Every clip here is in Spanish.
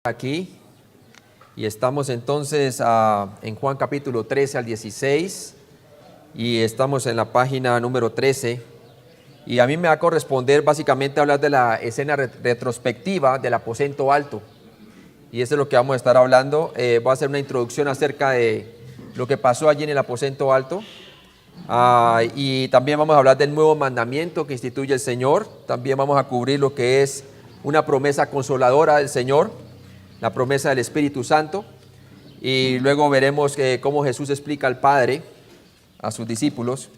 Aquí y estamos entonces en Juan capítulo 13 al 16 y estamos en la página número 13 y a mí me va a corresponder básicamente hablar de la escena retrospectiva del aposento alto y eso es lo que vamos a estar hablando. Voy a hacer una introducción acerca de lo que pasó allí en el aposento alto y también vamos a hablar del nuevo mandamiento que instituye el Señor. También vamos a cubrir lo que es una promesa consoladora del Señor, la promesa del Espíritu Santo, y luego veremos cómo Jesús explica al Padre a sus discípulos,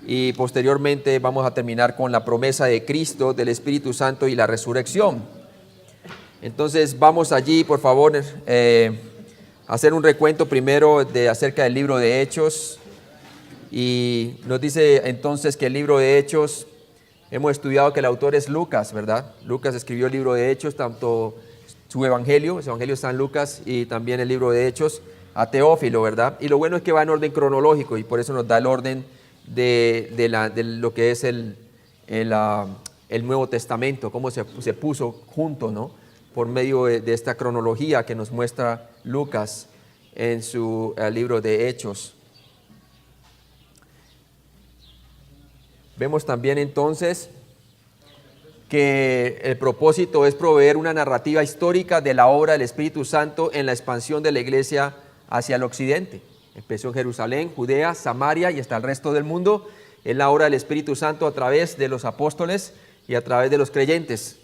y posteriormente vamos a terminar con la promesa de Cristo, del Espíritu Santo y la resurrección. Entonces vamos allí, por favor, a hacer un recuento primero acerca del libro de Hechos, y nos dice entonces que el libro de Hechos, hemos estudiado que el autor es Lucas, ¿verdad? Lucas escribió el libro de Hechos, tanto su evangelio de San Lucas y también el libro de Hechos a Teófilo, ¿verdad? Y lo bueno es que va en orden cronológico y por eso nos da el orden de lo que es el Nuevo Testamento, cómo se puso junto, ¿no? Por medio de esta cronología que nos muestra Lucas en su libro de Hechos. Vemos también entonces que el propósito es proveer una narrativa histórica de la obra del Espíritu Santo en la expansión de la iglesia hacia el occidente. Empezó en Jerusalén, Judea, Samaria y hasta el resto del mundo. Es la obra del Espíritu Santo a través de los apóstoles y a través de los creyentes.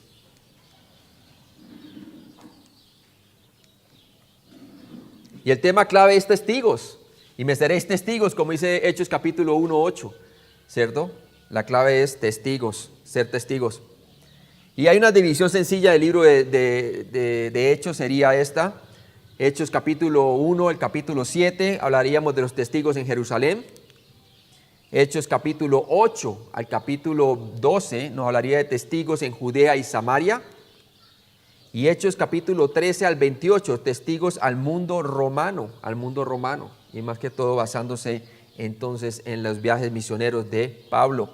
Y el tema clave es testigos. Y me seréis testigos, como dice Hechos capítulo 1:8, ¿cierto? La clave es testigos, ser testigos. Y hay una división sencilla del libro de Hechos, sería esta. Hechos capítulo 1, el capítulo 7, hablaríamos de los testigos en Jerusalén. Hechos capítulo 8 al capítulo 12 nos hablaría de testigos en Judea y Samaria. Y Hechos capítulo 13 al 28, testigos al mundo romano. Y más que todo basándose entonces en los viajes misioneros de Pablo.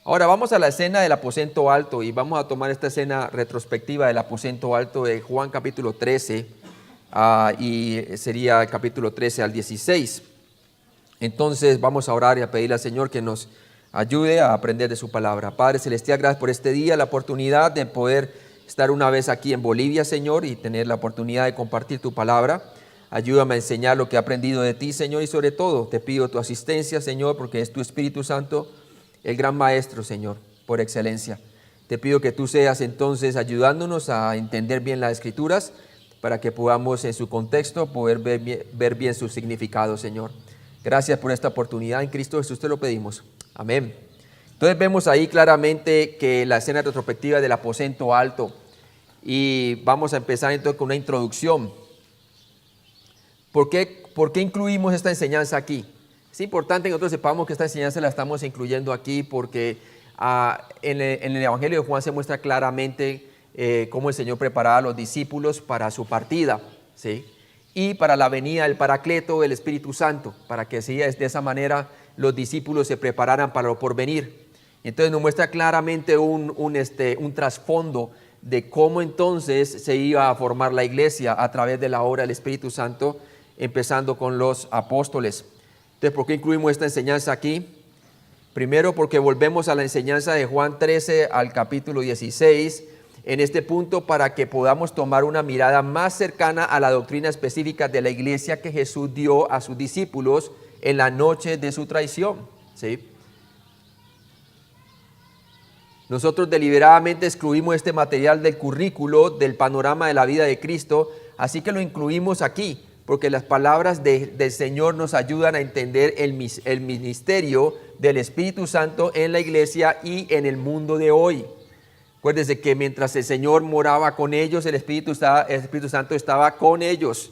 Ahora vamos a la escena del aposento alto y vamos a tomar esta escena retrospectiva del aposento alto de Juan capítulo 13 y sería el capítulo 13 al 16. Entonces vamos a orar y a pedirle al Señor que nos ayude a aprender de su palabra. Padre Celestial, gracias por este día, la oportunidad de poder estar una vez aquí en Bolivia, Señor, y tener la oportunidad de compartir tu palabra. Ayúdame a enseñar lo que he aprendido de ti, Señor, y sobre todo te pido tu asistencia, Señor, porque es tu Espíritu Santo el gran maestro, Señor, por excelencia. Te pido que tú seas entonces ayudándonos a entender bien las Escrituras para que podamos en su contexto poder ver bien su significado, Señor. Gracias por esta oportunidad. En Cristo Jesús te lo pedimos. Amén. Entonces vemos ahí claramente que la escena retrospectiva del aposento alto, y vamos a empezar entonces con una introducción. ¿Por qué incluimos esta enseñanza aquí? Es importante que nosotros sepamos que esta enseñanza la estamos incluyendo aquí porque en el Evangelio de Juan se muestra claramente cómo el Señor preparaba a los discípulos para su partida, ¿sí? Y para la venida del Paracleto, del Espíritu Santo, para que así de esa manera los discípulos se prepararan para lo porvenir. Entonces nos muestra claramente un trasfondo de cómo entonces se iba a formar la iglesia a través de la obra del Espíritu Santo, empezando con los apóstoles. Entonces, ¿por qué incluimos esta enseñanza aquí? Primero, porque volvemos a la enseñanza de Juan 13 al capítulo 16, en este punto para que podamos tomar una mirada más cercana a la doctrina específica de la iglesia que Jesús dio a sus discípulos en la noche de su traición, ¿sí? Nosotros deliberadamente excluimos este material del currículo, del panorama de la vida de Cristo, así que lo incluimos aquí, porque las palabras del Señor nos ayudan a entender el ministerio del Espíritu Santo en la iglesia y en el mundo de hoy. Acuérdense que mientras el Señor moraba con ellos, el Espíritu Santo estaba con ellos,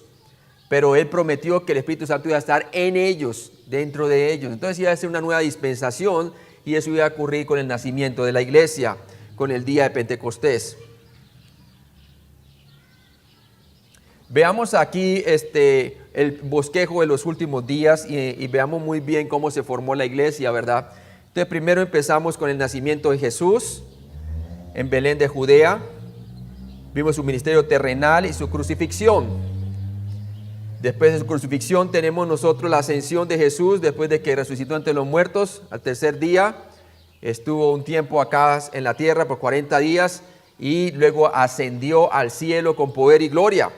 pero Él prometió que el Espíritu Santo iba a estar en ellos, dentro de ellos. Entonces iba a ser una nueva dispensación y eso iba a ocurrir con el nacimiento de la iglesia, con el día de Pentecostés. Veamos aquí el bosquejo de los últimos días y veamos muy bien cómo se formó la iglesia, ¿verdad? Entonces primero empezamos con el nacimiento de Jesús en Belén de Judea. Vimos su ministerio terrenal y su crucifixión. Después de su crucifixión tenemos nosotros la ascensión de Jesús, después de que resucitó entre los muertos al tercer día. Estuvo un tiempo acá en la tierra por 40 días y luego ascendió al cielo con poder y gloria.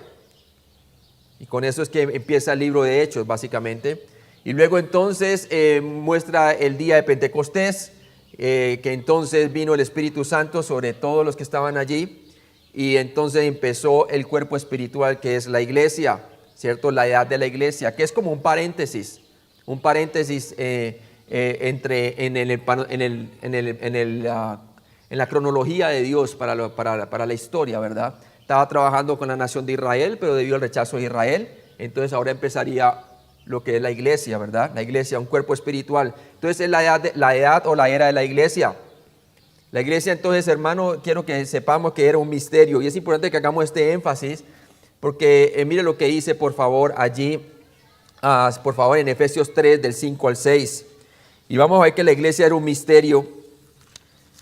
Y con eso es que empieza el libro de Hechos, básicamente. Y luego entonces muestra el día de Pentecostés, que entonces vino el Espíritu Santo sobre todos los que estaban allí. Y entonces empezó el cuerpo espiritual, que es la iglesia, ¿cierto? La edad de la iglesia, que es como un paréntesis en la cronología de Dios para la historia, ¿verdad? Estaba trabajando con la nación de Israel, pero debido al rechazo de Israel, entonces ahora empezaría lo que es la iglesia, ¿verdad? La iglesia, un cuerpo espiritual. Entonces es la edad o la era de la iglesia. La iglesia, entonces, hermano, quiero que sepamos que era un misterio, y es importante que hagamos este énfasis, porque mire lo que dice, por favor, allí, por favor, en Efesios 3, del 5 al 6. Y vamos a ver que la iglesia era un misterio,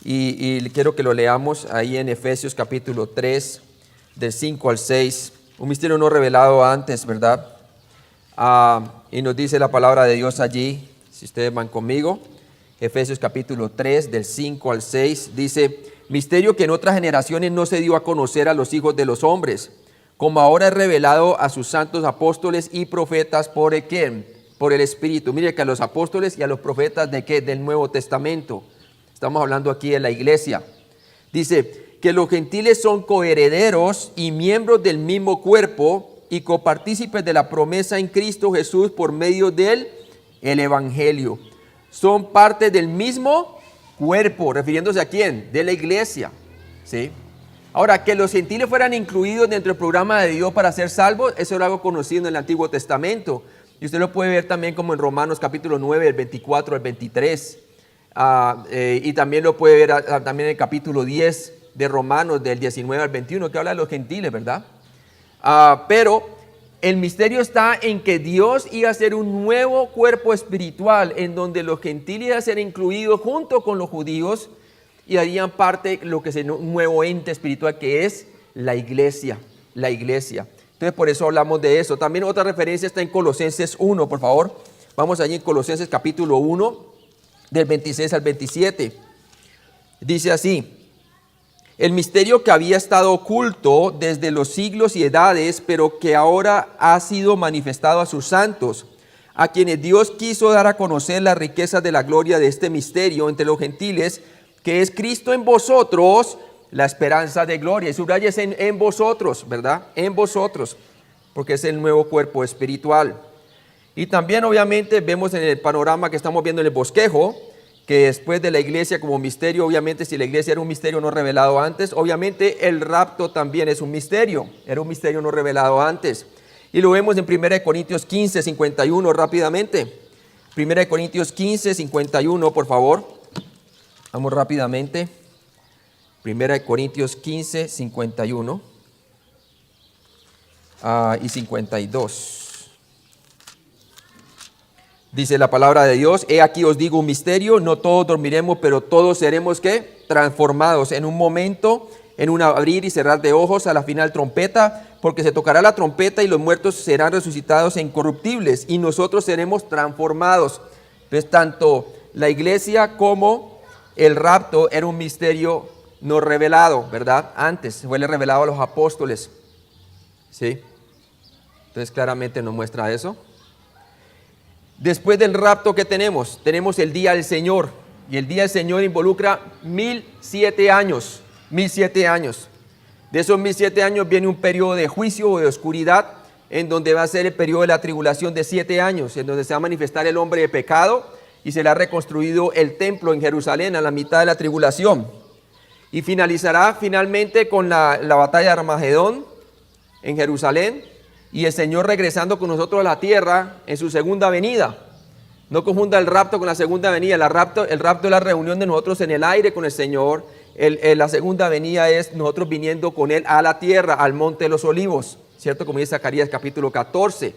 y quiero que lo leamos ahí en Efesios capítulo 3, del 5 al 6. Un misterio no revelado antes, ¿verdad? Y nos dice la palabra de Dios allí, si ustedes van conmigo. Efesios capítulo 3, del 5 al 6, dice: misterio que en otras generaciones no se dio a conocer a los hijos de los hombres, como ahora es revelado a sus santos apóstoles y profetas por el Espíritu. Mire que a los apóstoles y a los profetas ¿de qué? Del Nuevo Testamento. Estamos hablando aquí de la iglesia. Dice que los gentiles son coherederos y miembros del mismo cuerpo y copartícipes de la promesa en Cristo Jesús por medio del Evangelio. Son parte del mismo cuerpo, refiriéndose a quién, de la iglesia, ¿sí? Ahora, que los gentiles fueran incluidos dentro del programa de Dios para ser salvos, eso era algo conocido en el Antiguo Testamento, y usted lo puede ver también como en Romanos capítulo 9, del 24 al 23, y también lo puede ver también en el capítulo 10 de Romanos, del 19 al 21, que habla de los gentiles, ¿verdad? Pero el misterio está en que Dios iba a hacer un nuevo cuerpo espiritual en donde los gentiles iban a ser incluidos junto con los judíos y harían parte de lo que es un nuevo ente espiritual, que es la iglesia. La iglesia. Entonces por eso hablamos de eso. También otra referencia está en Colosenses 1, por favor. Vamos allí en Colosenses capítulo 1, del 26 al 27. Dice así: el misterio que había estado oculto desde los siglos y edades, pero que ahora ha sido manifestado a sus santos, a quienes Dios quiso dar a conocer las riquezas de la gloria de este misterio entre los gentiles, que es Cristo en vosotros, la esperanza de gloria. Y subraya es en vosotros, ¿verdad? En vosotros, porque es el nuevo cuerpo espiritual. Y también obviamente vemos en el panorama que estamos viendo en el bosquejo, que después de la iglesia como misterio, obviamente si la iglesia era un misterio no revelado antes, obviamente el rapto también es un misterio, era un misterio no revelado antes. Y lo vemos en 1 Corintios 15, 51 rápidamente. 1 Corintios 15, 51, por favor. Vamos rápidamente. 1 Corintios 15, 51 y 52. Dice la palabra de Dios: he aquí os digo un misterio, no todos dormiremos, pero todos seremos ¿qué? Transformados en un momento, en un abrir y cerrar de ojos, a la final trompeta, porque se tocará la trompeta y los muertos serán resucitados e incorruptibles y nosotros seremos transformados. Entonces tanto la iglesia como el rapto era un misterio no revelado, ¿verdad? Antes fue revelado a los apóstoles, ¿sí? Entonces claramente nos muestra eso. Después del rapto, ¿qué tenemos? Tenemos el día del Señor. Y el día del Señor involucra 1007 años. 1007 años. De esos 1007 años viene un periodo de juicio o de oscuridad, en donde va a ser el periodo de la tribulación de 7 años, en donde se va a manifestar el hombre de pecado y será reconstruido el templo en Jerusalén a la mitad de la tribulación. Y finalizará finalmente con la batalla de Armagedón en Jerusalén, y el Señor regresando con nosotros a la tierra en su segunda venida. No confunda el rapto con la segunda venida. El rapto es la reunión de nosotros en el aire con el Señor. La segunda venida es nosotros viniendo con Él a la tierra, al monte de los olivos, ¿cierto? Como dice Zacarías capítulo 14.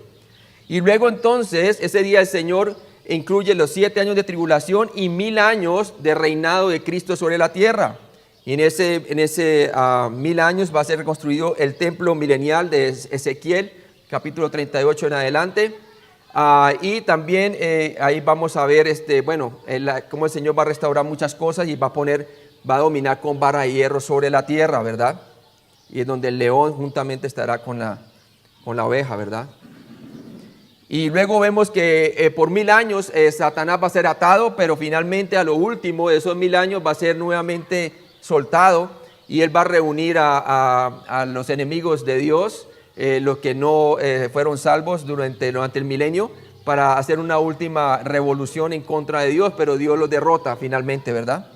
Y luego entonces ese día el Señor incluye los 7 años de tribulación y 1000 años de reinado de Cristo sobre la tierra. Y en ese 1000 años va a ser reconstruido el templo milenial de Ezequiel, capítulo 38 en adelante. Y también ahí vamos a ver cómo el Señor va a restaurar muchas cosas y va a dominar con vara de hierro sobre la tierra, ¿verdad? Y es donde el león juntamente estará con la oveja, ¿verdad? Y luego vemos que por 1000 años Satanás va a ser atado, pero finalmente a lo último de esos 1000 años va a ser nuevamente soltado y él va a reunir a los enemigos de Dios, los que no fueron salvos durante el milenio, para hacer una última revolución en contra de Dios, pero Dios los derrota finalmente, ¿verdad?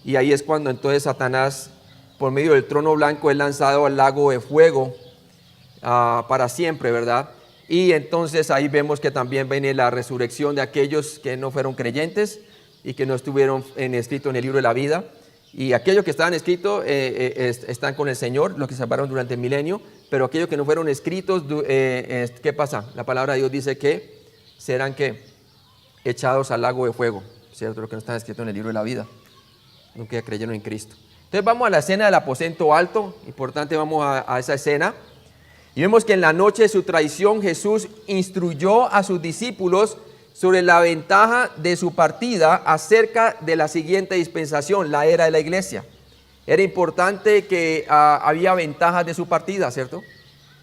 Y ahí es cuando entonces Satanás, por medio del trono blanco, es lanzado al lago de fuego para siempre, ¿verdad? Y entonces ahí vemos que también viene la resurrección de aquellos que no fueron creyentes y que no estuvieron escritos en el libro de la vida. Y aquellos que estaban escritos están con el Señor, los que se salvaron durante el milenio, pero aquellos que no fueron escritos, ¿qué pasa? La palabra de Dios dice que serán echados al lago de fuego, ¿cierto? Los que no están escritos en el libro de la vida, nunca creyeron en Cristo. Entonces vamos a la escena del aposento alto, importante, vamos a esa escena. Y vemos que en la noche de su traición Jesús instruyó a sus discípulos sobre la ventaja de su partida acerca de la siguiente dispensación, la era de la iglesia. Era importante que había ventajas de su partida, ¿cierto?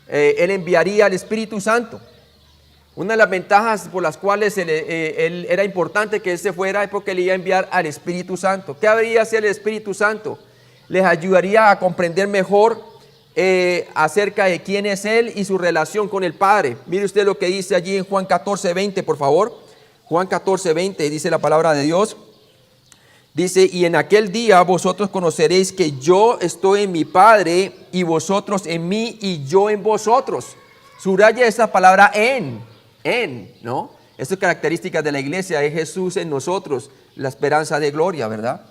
Él enviaría al Espíritu Santo. Una de las ventajas por las cuales él era importante que él se fuera es porque le iba a enviar al Espíritu Santo. ¿Qué habría hacer el Espíritu Santo? Les ayudaría a comprender mejor acerca de quién es Él y su relación con el Padre. Mire usted lo que dice allí en Juan 14:20, por favor. Juan 14:20 dice la palabra de Dios. Dice, y en aquel día vosotros conoceréis que yo estoy en mi Padre y vosotros en mí y yo en vosotros. Subraya esa palabra en, ¿no? Estas características de la iglesia, es Jesús en nosotros, la esperanza de gloria, ¿verdad?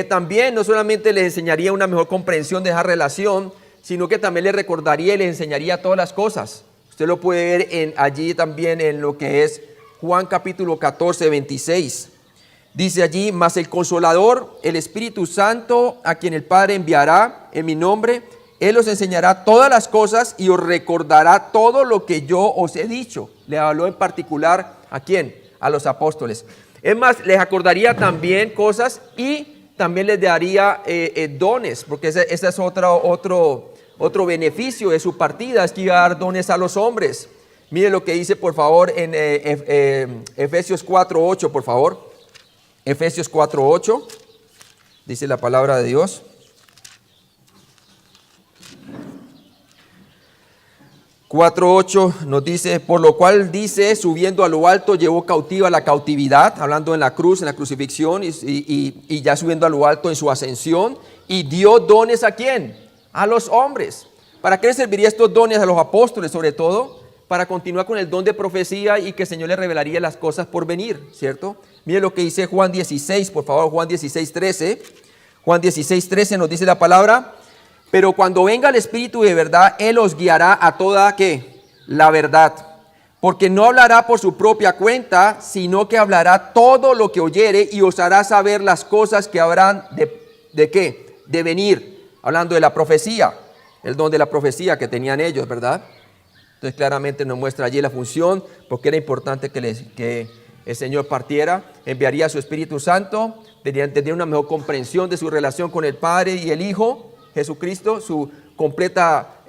También no solamente les enseñaría una mejor comprensión de esa relación, sino que también le recordaría y le enseñaría todas las cosas. Usted lo puede ver allí también en lo que es Juan capítulo 14:26. Dice allí, mas el Consolador, el Espíritu Santo, a quien el Padre enviará en mi nombre, Él os enseñará todas las cosas y os recordará todo lo que yo os he dicho. Le habló en particular, ¿a quién? A los apóstoles. Es más, les acordaría también cosas y también les daría dones, porque ese es otro beneficio de su partida, es que iba a dar dones a los hombres. Mire lo que dice, por favor, en Efesios 4:8, por favor. Efesios 4:8, dice la palabra de Dios. Nos dice, por lo cual dice, subiendo a lo alto, llevó cautiva la cautividad, hablando en la cruz, en la crucifixión, y ya subiendo a lo alto en su ascensión, y dio dones ¿a quién? A los hombres. ¿Para qué le serviría estos dones a los apóstoles, sobre todo? Para continuar con el don de profecía y que el Señor le revelaría las cosas por venir, ¿cierto? Mire lo que dice Juan 16, por favor, Juan 16:13. Juan 16:13 nos dice la palabra, pero cuando venga el Espíritu de verdad, Él os guiará a toda, ¿qué? La verdad. Porque no hablará por su propia cuenta, sino que hablará todo lo que oyere y os hará saber las cosas que habrán ¿de qué? De venir. Hablando de la profecía, el don de la profecía que tenían ellos, ¿verdad? Entonces claramente nos muestra allí la función, porque era importante que el Señor partiera, enviaría a su Espíritu Santo, tendría una mejor comprensión de su relación con el Padre y el Hijo, Jesucristo, su completa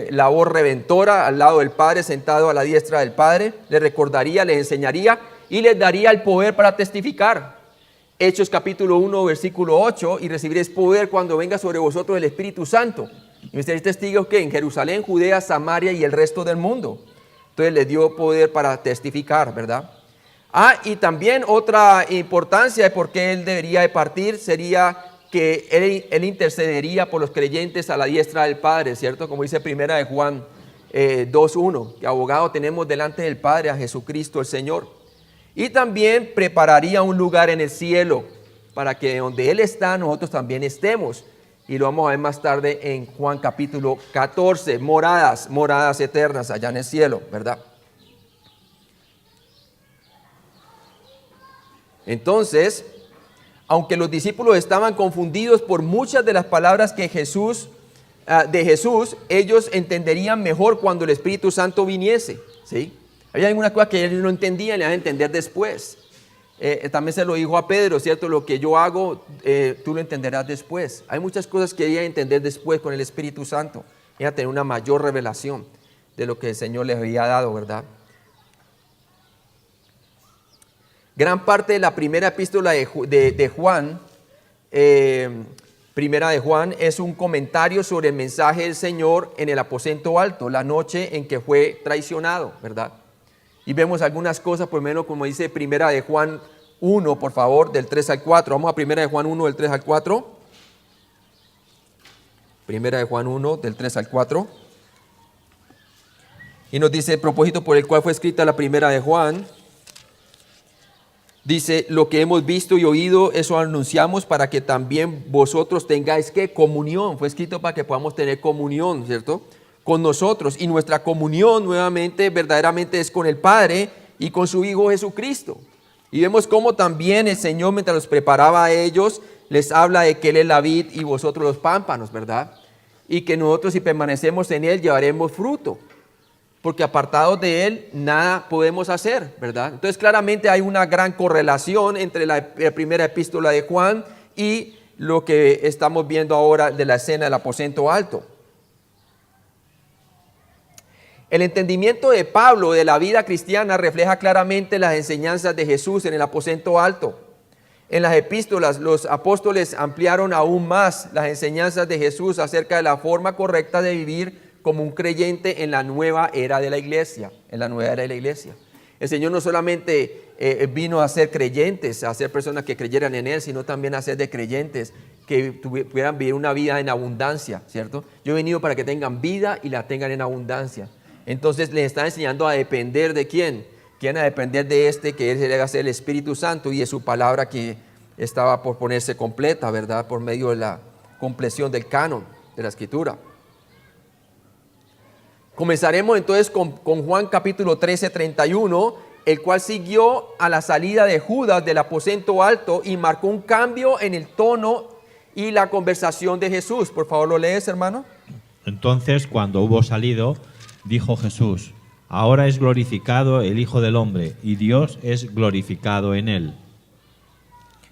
labor redentora al lado del Padre, sentado a la diestra del Padre, le recordaría, les enseñaría y les daría el poder para testificar. Hechos capítulo 1, versículo 8, y recibiréis poder cuando venga sobre vosotros el Espíritu Santo. Y me seréis testigos que en Jerusalén, Judea, Samaria y el resto del mundo. Entonces les dio poder para testificar, ¿verdad? Y también otra importancia de por qué él debería de partir sería que él intercedería por los creyentes a la diestra del Padre, ¿cierto? Como dice primera de Juan 2:1, que abogado tenemos delante del Padre a Jesucristo el Señor. Y también prepararía un lugar en el cielo para que donde Él está nosotros también estemos. Y lo vamos a ver más tarde en Juan capítulo 14, moradas eternas allá en el cielo, ¿verdad? Entonces, aunque los discípulos estaban confundidos por muchas de las palabras que de Jesús, ellos entenderían mejor cuando el Espíritu Santo viniese, ¿sí? Había algunas cosas que ellos no entendían y le van a entender después. También se lo dijo a Pedro, ¿cierto? Lo que yo hago, tú lo entenderás después. Hay muchas cosas que ella entender después con el Espíritu Santo. Ella tener una mayor revelación de lo que el Señor les había dado, ¿verdad? Gran parte de la primera epístola de Juan, primera de Juan, es un comentario sobre el mensaje del Señor en el aposento alto, la noche en que fue traicionado, ¿verdad? Y vemos algunas cosas, por lo menos como dice primera de Juan 1, por favor, del 3 al 4. Vamos a primera de Juan 1, del 3 al 4. Primera de Juan 1, del 3 al 4. Y nos dice el propósito por el cual fue escrita la primera de Juan. Dice, lo que hemos visto y oído, eso anunciamos para que también vosotros tengáis, ¿qué? Comunión. Fue escrito para que podamos tener comunión, ¿cierto? Con nosotros. Y nuestra comunión nuevamente, verdaderamente es con el Padre y con su Hijo Jesucristo. Y vemos cómo también el Señor, mientras los preparaba a ellos, les habla de que Él es la vid y vosotros los pámpanos, ¿verdad? Y que nosotros, si permanecemos en Él, llevaremos fruto. Porque apartados de Él, nada podemos hacer, ¿verdad? Entonces, claramente hay una gran correlación entre la primera epístola de Juan y lo que estamos viendo ahora de la escena del aposento alto. El entendimiento de Pablo de la vida cristiana refleja claramente las enseñanzas de Jesús en el aposento alto. En las epístolas, los apóstoles ampliaron aún más las enseñanzas de Jesús acerca de la forma correcta de vivir como un creyente en la nueva era de la iglesia. El Señor no solamente vino a ser creyentes, a ser personas que creyeran en Él, sino también a ser de creyentes que pudieran vivir una vida en abundancia, ¿cierto? Yo he venido para que tengan vida y la tengan en abundancia. Entonces les está enseñando a depender de ¿quién? A depender de que Él se le haga ser el Espíritu Santo y de su palabra que estaba por ponerse completa, ¿verdad? Por medio de la compleción del canon de la Escritura. Comenzaremos entonces con Juan capítulo 13, 31, el cual siguió a la salida de Judas del aposento alto y marcó un cambio en el tono y la conversación de Jesús. Por favor, ¿lo lees, hermano? Entonces, cuando hubo salido, dijo Jesús, ahora es glorificado el Hijo del Hombre, y Dios es glorificado en él.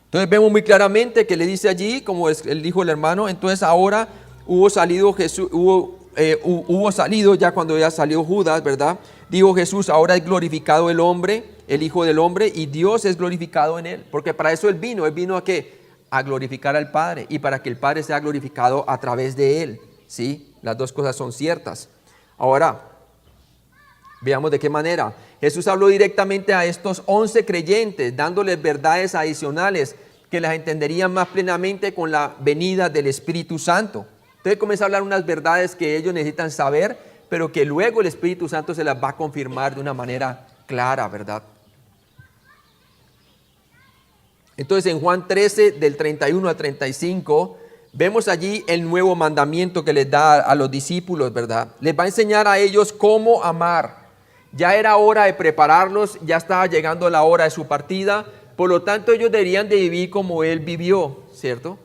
Entonces vemos muy claramente que le dice allí, como él dijo el hermano, entonces ahora hubo salido Jesús, hubo salido ya cuando ya salió Judas, ¿verdad? Dijo Jesús, ahora es glorificado el hombre, el Hijo del Hombre, y Dios es glorificado en él. Porque para eso Él vino ¿a qué? A glorificar al Padre, y para que el Padre sea glorificado a través de Él, ¿sí? Las dos cosas son ciertas. Ahora, veamos de qué manera. Jesús habló directamente a estos 11 creyentes, dándoles verdades adicionales que las entenderían más plenamente con la venida del Espíritu Santo. Entonces comienza a hablar unas verdades que ellos necesitan saber, pero que luego el Espíritu Santo se las va a confirmar de una manera clara, ¿verdad? Entonces en Juan 13, del 31 al 35, vemos allí el nuevo mandamiento que les da a los discípulos, ¿verdad? Les va a enseñar a ellos cómo amar. Ya era hora de prepararlos, ya estaba llegando la hora de su partida, por lo tanto ellos deberían de vivir como Él vivió, ¿cierto?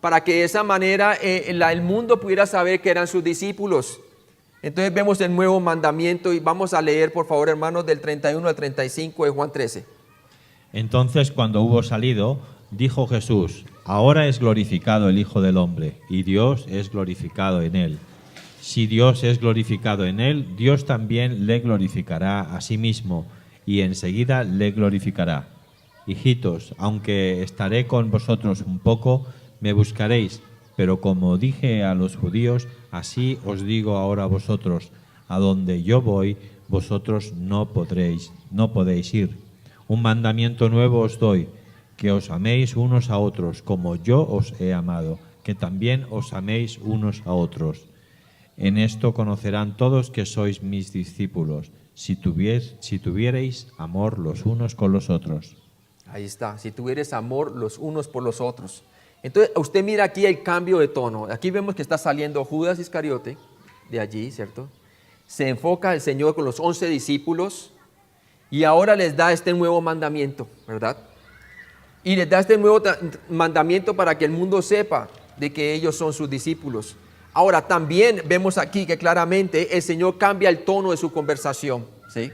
Para que de esa manera el mundo pudiera saber que eran sus discípulos. Entonces vemos el nuevo mandamiento y vamos a leer, por favor, hermanos, del 31 al 35 de Juan 13. Entonces, cuando hubo salido, dijo Jesús, ahora es glorificado el Hijo del Hombre, y Dios es glorificado en él. Si Dios es glorificado en él, Dios también le glorificará a sí mismo, y enseguida le glorificará. Hijitos, aunque estaré con vosotros un poco, me buscaréis, pero como dije a los judíos, así os digo ahora a vosotros, a donde yo voy, vosotros no podéis ir. Un mandamiento nuevo os doy, que os améis unos a otros, como yo os he amado, que también os améis unos a otros. En esto conocerán todos que sois mis discípulos, si tuviereis amor los unos con los otros. Ahí está, si tuvieres amor los unos por los otros. Entonces, usted mira aquí el cambio de tono. Aquí vemos que está saliendo Judas Iscariote de allí, ¿cierto? Se enfoca el Señor con los 11 discípulos y ahora les da este nuevo mandamiento, ¿verdad? Y les da este nuevo mandamiento para que el mundo sepa de que ellos son sus discípulos. Ahora, también vemos aquí que claramente el Señor cambia el tono de su conversación, ¿sí?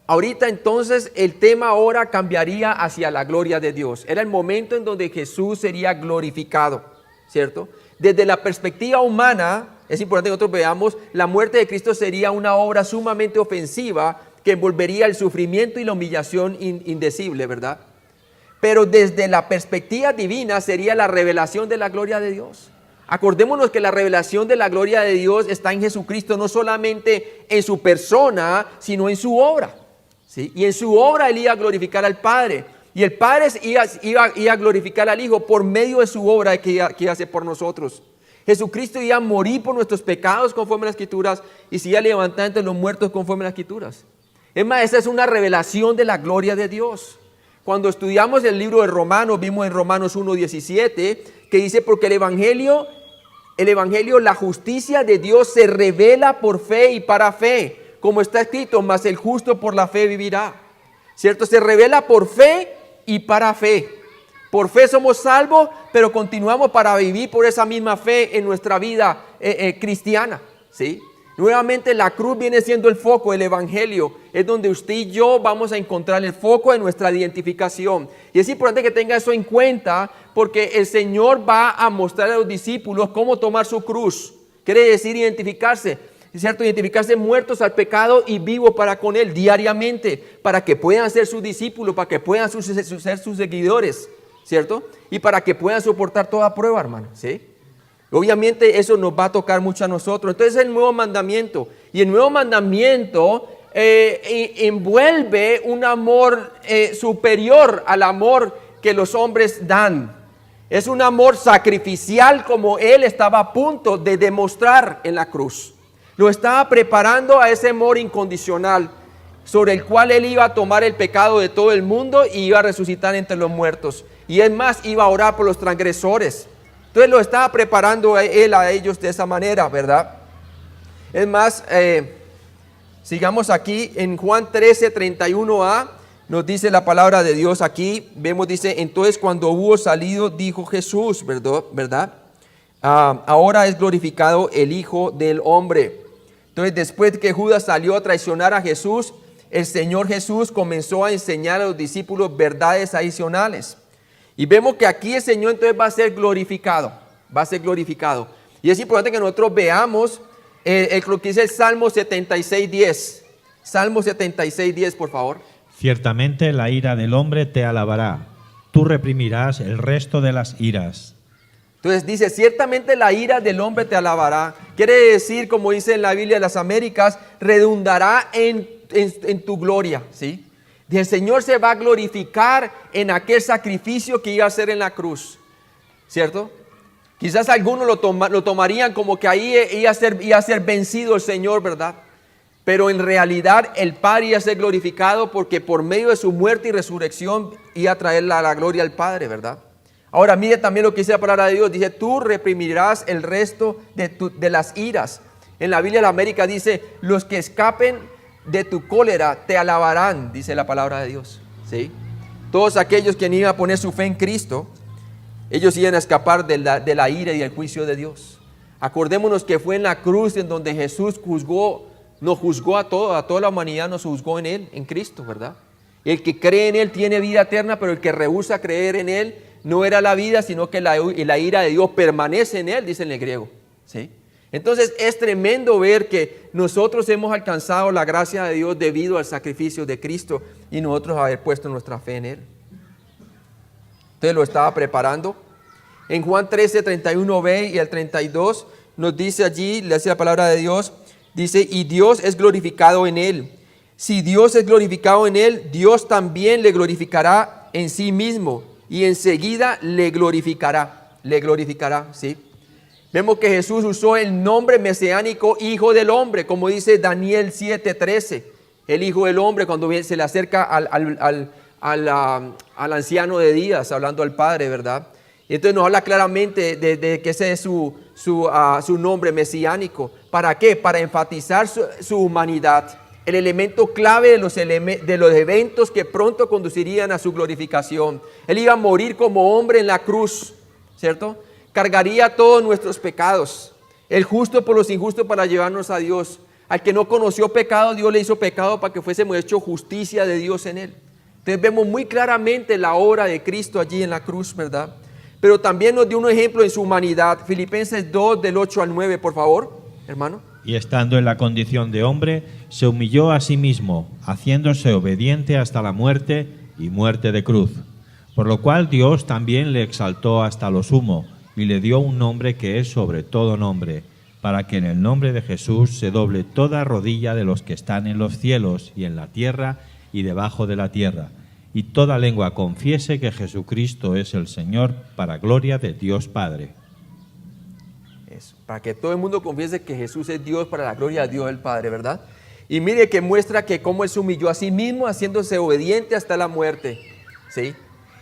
Ahorita entonces el tema ahora cambiaría hacia la gloria de Dios. Era el momento en donde Jesús sería glorificado, ¿cierto? Desde la perspectiva humana, es importante que nosotros veamos, la muerte de Cristo sería una obra sumamente ofensiva que envolvería el sufrimiento y la humillación indecible, ¿verdad? Pero desde la perspectiva divina sería la revelación de la gloria de Dios. Acordémonos que la revelación de la gloria de Dios está en Jesucristo, no solamente en su persona, sino en su obra, ¿sí? Y en su obra Él iba a glorificar al Padre. Y el Padre iba a glorificar al Hijo por medio de su obra que iba a hacer por nosotros. Jesucristo iba a morir por nuestros pecados conforme a las Escrituras y se iba a levantar entre los muertos conforme a las Escrituras. Es más, esa es una revelación de la gloria de Dios. Cuando estudiamos el libro de Romanos, vimos en Romanos 1:17 que dice, porque el Evangelio, la justicia de Dios se revela por fe y para fe, como está escrito, mas el justo por la fe vivirá. ¿Cierto? Se revela por fe y para fe. Por fe somos salvos, pero continuamos para vivir por esa misma fe en nuestra vida cristiana, ¿sí? Nuevamente la cruz viene siendo el foco, el Evangelio es donde usted y yo vamos a encontrar el foco de nuestra identificación. Y es importante que tenga eso en cuenta porque el Señor va a mostrar a los discípulos cómo tomar su cruz. Quiere decir identificarse, ¿cierto? Identificarse muertos al pecado y vivos para con Él diariamente, para que puedan ser sus discípulos, para que puedan ser sus seguidores, ¿cierto? Y para que puedan soportar toda prueba, hermano, ¿sí? Obviamente eso nos va a tocar mucho a nosotros. Entonces el nuevo mandamiento. Y el nuevo mandamiento envuelve un amor superior al amor que los hombres dan. Es un amor sacrificial como Él estaba a punto de demostrar en la cruz. Lo estaba preparando a ese amor incondicional sobre el cual Él iba a tomar el pecado de todo el mundo y iba a resucitar entre los muertos. Y es más, iba a orar por los transgresores. Entonces lo estaba preparando Él a ellos de esa manera, ¿verdad? Es más, sigamos aquí en Juan 13:31a, nos dice la palabra de Dios aquí, vemos, dice, entonces cuando hubo salido, dijo Jesús, ¿verdad? Ahora es glorificado el Hijo del Hombre. Entonces después que Judas salió a traicionar a Jesús, el Señor Jesús comenzó a enseñar a los discípulos verdades adicionales. Y vemos que aquí el Señor entonces va a ser glorificado, Y es importante que nosotros veamos lo que dice el Salmo 76:10. Salmo 76:10, por favor. Ciertamente la ira del hombre te alabará, tú reprimirás el resto de las iras. Entonces dice, ciertamente la ira del hombre te alabará. Quiere decir, como dice en la Biblia de las Américas, redundará en tu gloria, ¿sí? Y el Señor se va a glorificar en aquel sacrificio que iba a hacer en la cruz, ¿cierto? Quizás algunos lo tomarían como que ahí iba a ser vencido el Señor, ¿verdad? Pero en realidad el Padre iba a ser glorificado porque por medio de su muerte y resurrección iba a traer la gloria al Padre, ¿verdad? Ahora mire también lo que dice la palabra de Dios, dice, tú reprimirás el resto de las iras. En la Biblia de la América dice, los que escapen de tu cólera te alabarán, dice la palabra de Dios, ¿sí? Todos aquellos que iban a poner su fe en Cristo, ellos iban a escapar de la ira y del juicio de Dios. Acordémonos que fue en la cruz en donde Jesús nos juzgó a toda la humanidad, nos juzgó en Él, en Cristo, ¿verdad? El que cree en Él tiene vida eterna, pero el que rehúsa creer en Él no era la vida, sino que la ira de Dios permanece en Él, dice en el griego, ¿sí? Entonces es tremendo ver que nosotros hemos alcanzado la gracia de Dios debido al sacrificio de Cristo y nosotros haber puesto nuestra fe en Él. Entonces lo estaba preparando. En Juan 13:31b y el 32 nos dice allí, le dice la palabra de Dios, dice, y Dios es glorificado en Él. Si Dios es glorificado en Él, Dios también le glorificará en sí mismo y enseguida le glorificará, ¿sí? Vemos que Jesús usó el nombre mesiánico Hijo del Hombre, como dice Daniel 7:13. El Hijo del Hombre cuando se le acerca al anciano de días, hablando al Padre, ¿verdad? Y entonces nos habla claramente de que ese es su nombre mesiánico. ¿Para qué? Para enfatizar su humanidad. el elemento clave de los eventos que pronto conducirían a su glorificación. Él iba a morir como hombre en la cruz, ¿cierto? Cargaría todos nuestros pecados, el justo por los injustos para llevarnos a Dios. Al que no conoció pecado, Dios le hizo pecado para que fuésemos hecho justicia de Dios en él. Entonces vemos muy claramente la obra de Cristo allí en la cruz, ¿verdad? Pero también nos dio un ejemplo en su humanidad. Filipenses 2, del 8 al 9, por favor, hermano. Y estando en la condición de hombre, se humilló a sí mismo, haciéndose obediente hasta la muerte y muerte de cruz. Por lo cual Dios también le exaltó hasta lo sumo y le dio un nombre que es sobre todo nombre, para que en el nombre de Jesús se doble toda rodilla de los que están en los cielos y en la tierra y debajo de la tierra, y toda lengua confiese que Jesucristo es el Señor, para gloria de Dios Padre. Eso, para que todo el mundo confiese que Jesús es Dios, para la gloria de Dios el Padre, ¿verdad? Y mire que muestra que cómo Él se humilló a sí mismo, haciéndose obediente hasta la muerte, ¿sí?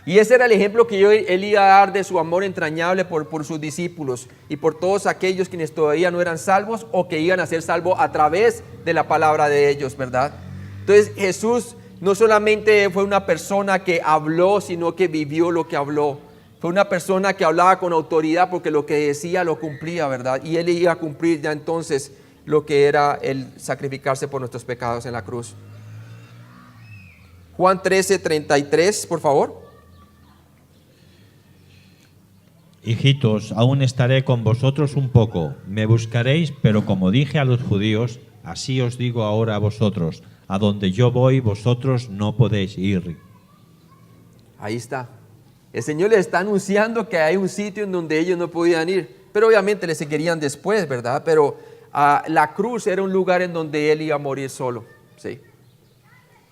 Y ese era el ejemplo que Él iba a dar de su amor entrañable por sus discípulos y por todos aquellos quienes todavía no eran salvos o que iban a ser salvos a través de la palabra de ellos, ¿verdad? Entonces Jesús no solamente fue una persona que habló, sino que vivió lo que habló. Fue una persona que hablaba con autoridad porque lo que decía lo cumplía, ¿verdad? Y Él iba a cumplir ya entonces lo que era el sacrificarse por nuestros pecados en la cruz. Juan 13:33, por favor. Hijitos, aún estaré con vosotros un poco. Me buscaréis, pero como dije a los judíos, así os digo ahora a vosotros. A donde yo voy, vosotros no podéis ir. Ahí está. El Señor les está anunciando que hay un sitio en donde ellos no podían ir. Pero obviamente le seguirían después, ¿verdad? Pero la cruz era un lugar en donde Él iba a morir solo. Sí.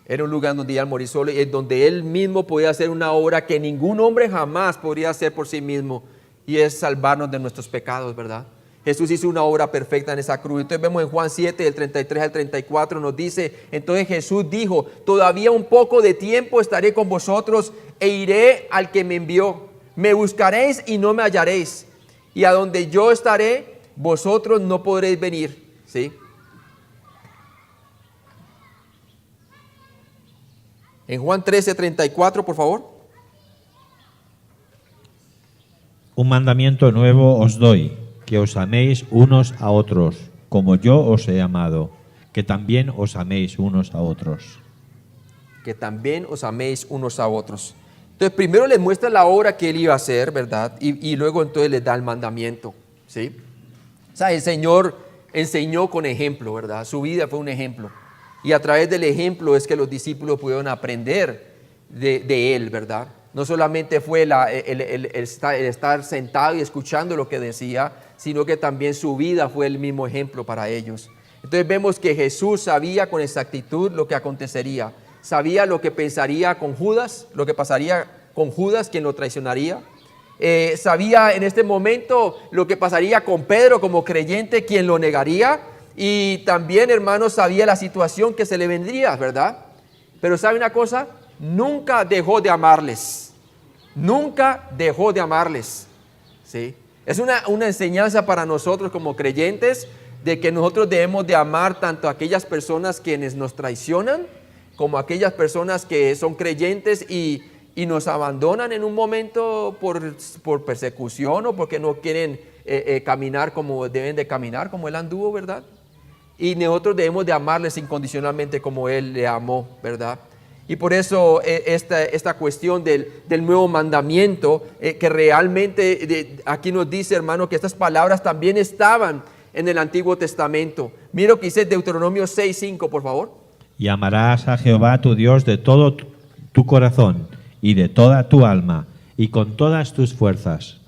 Era un lugar donde iba a morir solo y en donde Él mismo podía hacer una obra que ningún hombre jamás podría hacer por sí mismo. Y es salvarnos de nuestros pecados, ¿verdad? Jesús hizo una obra perfecta en esa cruz. Entonces vemos en Juan 7, del 33 al 34, nos dice, entonces Jesús dijo, todavía un poco de tiempo estaré con vosotros e iré al que me envió. Me buscaréis y no me hallaréis. Y a donde yo estaré, vosotros no podréis venir. ¿Sí? En Juan 13, 34, por favor. Un mandamiento nuevo os doy, que os améis unos a otros, como yo os he amado, que también os améis unos a otros. Que también os améis unos a otros. Entonces primero les muestra la obra que Él iba a hacer, ¿verdad? Y luego entonces les da el mandamiento, ¿sí? O sea, el Señor enseñó con ejemplo, ¿verdad? Su vida fue un ejemplo. Y a través del ejemplo es que los discípulos pudieron aprender de Él, ¿verdad? No solamente fue el estar sentado y escuchando lo que decía, sino que también su vida fue el mismo ejemplo para ellos. Entonces vemos que Jesús sabía con exactitud lo que acontecería. Sabía lo que pensaría con Judas, lo que pasaría con Judas, quien lo traicionaría. Sabía en este momento lo que pasaría con Pedro como creyente, quien lo negaría. Y también, hermanos, sabía la situación que se le vendría, ¿verdad? Pero ¿sabe una cosa? Nunca dejó de amarles. Nunca dejó de amarles. ¿Sí? Es una enseñanza para nosotros como creyentes de que nosotros debemos de amar tanto a aquellas personas quienes nos traicionan como a aquellas personas que son creyentes y nos abandonan en un momento por persecución o porque no quieren caminar como deben de caminar, como Él anduvo, ¿verdad? Y nosotros debemos de amarles incondicionalmente como Él le amó, ¿verdad? Y por eso esta cuestión del nuevo mandamiento, que realmente aquí nos dice, hermano, que estas palabras también estaban en el Antiguo Testamento. Mira lo que dice Deuteronomio 6:5, por favor. Y amarás a Jehová tu Dios de todo tu corazón y de toda tu alma y con todas tus fuerzas.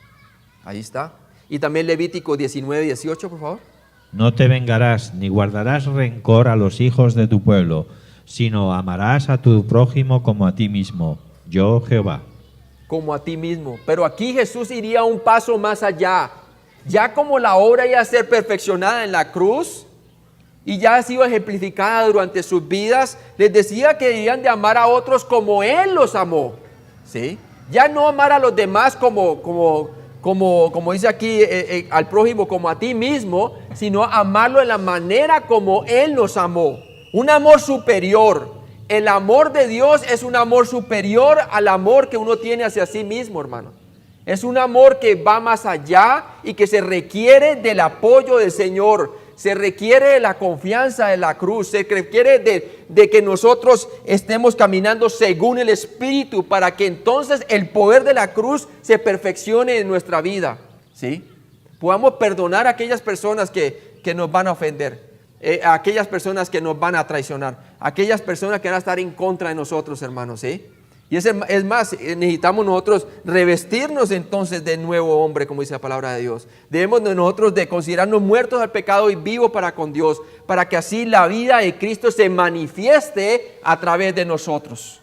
Ahí está. Y también Levítico 19:18, por favor. No te vengarás ni guardarás rencor a los hijos de tu pueblo, sino amarás a tu prójimo como a ti mismo, yo Jehová. Como a ti mismo. Pero aquí Jesús iría un paso más allá. Ya como la obra iba a ser perfeccionada en la cruz y ya ha sido ejemplificada durante sus vidas, les decía que debían de amar a otros como Él los amó. ¿Sí? Ya no amar a los demás como dice aquí, al prójimo como a ti mismo, sino amarlo de la manera como Él nos amó. Un amor superior. El amor de Dios es un amor superior al amor que uno tiene hacia sí mismo, hermano. Es un amor que va más allá y que se requiere del apoyo del Señor. Se requiere de la confianza de la cruz. Se requiere de que nosotros estemos caminando según el Espíritu para que entonces el poder de la cruz se perfeccione en nuestra vida, ¿sí? Podamos perdonar a aquellas personas que nos van a ofender, a aquellas personas que nos van a traicionar, a aquellas personas que van a estar en contra de nosotros, hermanos, ¿sí? Y es más, necesitamos nosotros revestirnos entonces de nuevo hombre, como dice la palabra de Dios. Debemos de nosotros de considerarnos muertos al pecado y vivos para con Dios, para que así la vida de Cristo se manifieste a través de nosotros,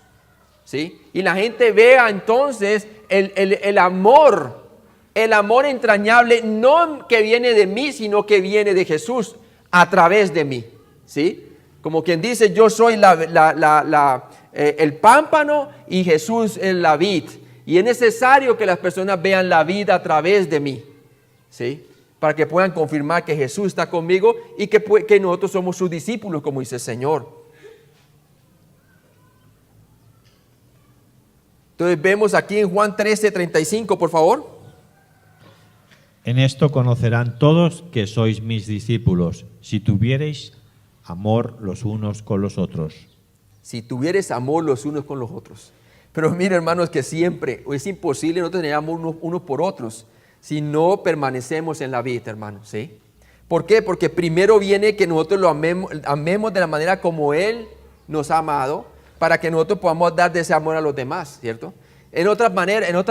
¿sí? Y la gente vea entonces el amor entrañable, no que viene de mí, sino que viene de Jesús a través de mí, ¿sí? Como quien dice, yo soy el pámpano y Jesús es la vid. Y es necesario que las personas vean la vida a través de mí, ¿sí? Para que puedan confirmar que Jesús está conmigo y que nosotros somos sus discípulos, como dice el Señor. Entonces vemos aquí en Juan 13:35, por favor. En esto conocerán todos que sois mis discípulos, si tuviereis amor los unos con los otros. Si tuvieres amor los unos con los otros. Pero mire, hermanos, que siempre es imposible no tener amor unos por otros si no permanecemos en la vida, hermanos, ¿sí? ¿Por qué? Porque primero viene que nosotros lo amemos de la manera como Él nos ha amado, para que nosotros podamos dar de ese amor a los demás, ¿cierto? En otras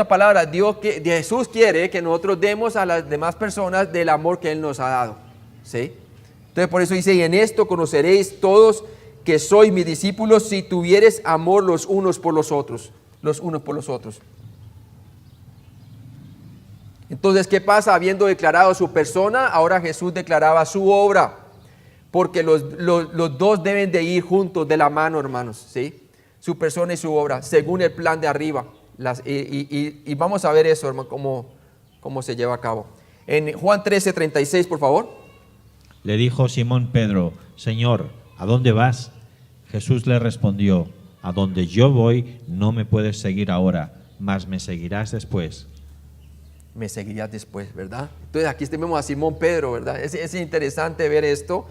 palabras, Jesús quiere que nosotros demos a las demás personas del amor que Él nos ha dado, ¿sí? Entonces por eso dice, y en esto conoceréis todos que sois mis discípulos, si tuvieres amor los unos por los otros. Entonces, ¿qué pasa? Habiendo declarado su persona, ahora Jesús declaraba su obra, porque los dos deben de ir juntos de la mano, hermanos, ¿sí? Su persona y su obra, según el plan de arriba. Y vamos a ver eso, hermano, cómo se lleva a cabo. En Juan 13:36, por favor. Le dijo Simón Pedro, Señor, ¿a dónde vas? Jesús le respondió, a donde yo voy no me puedes seguir ahora, mas me seguirás después. Me seguirás después, ¿verdad? Entonces aquí tenemos a Simón Pedro, ¿verdad? Es interesante ver esto.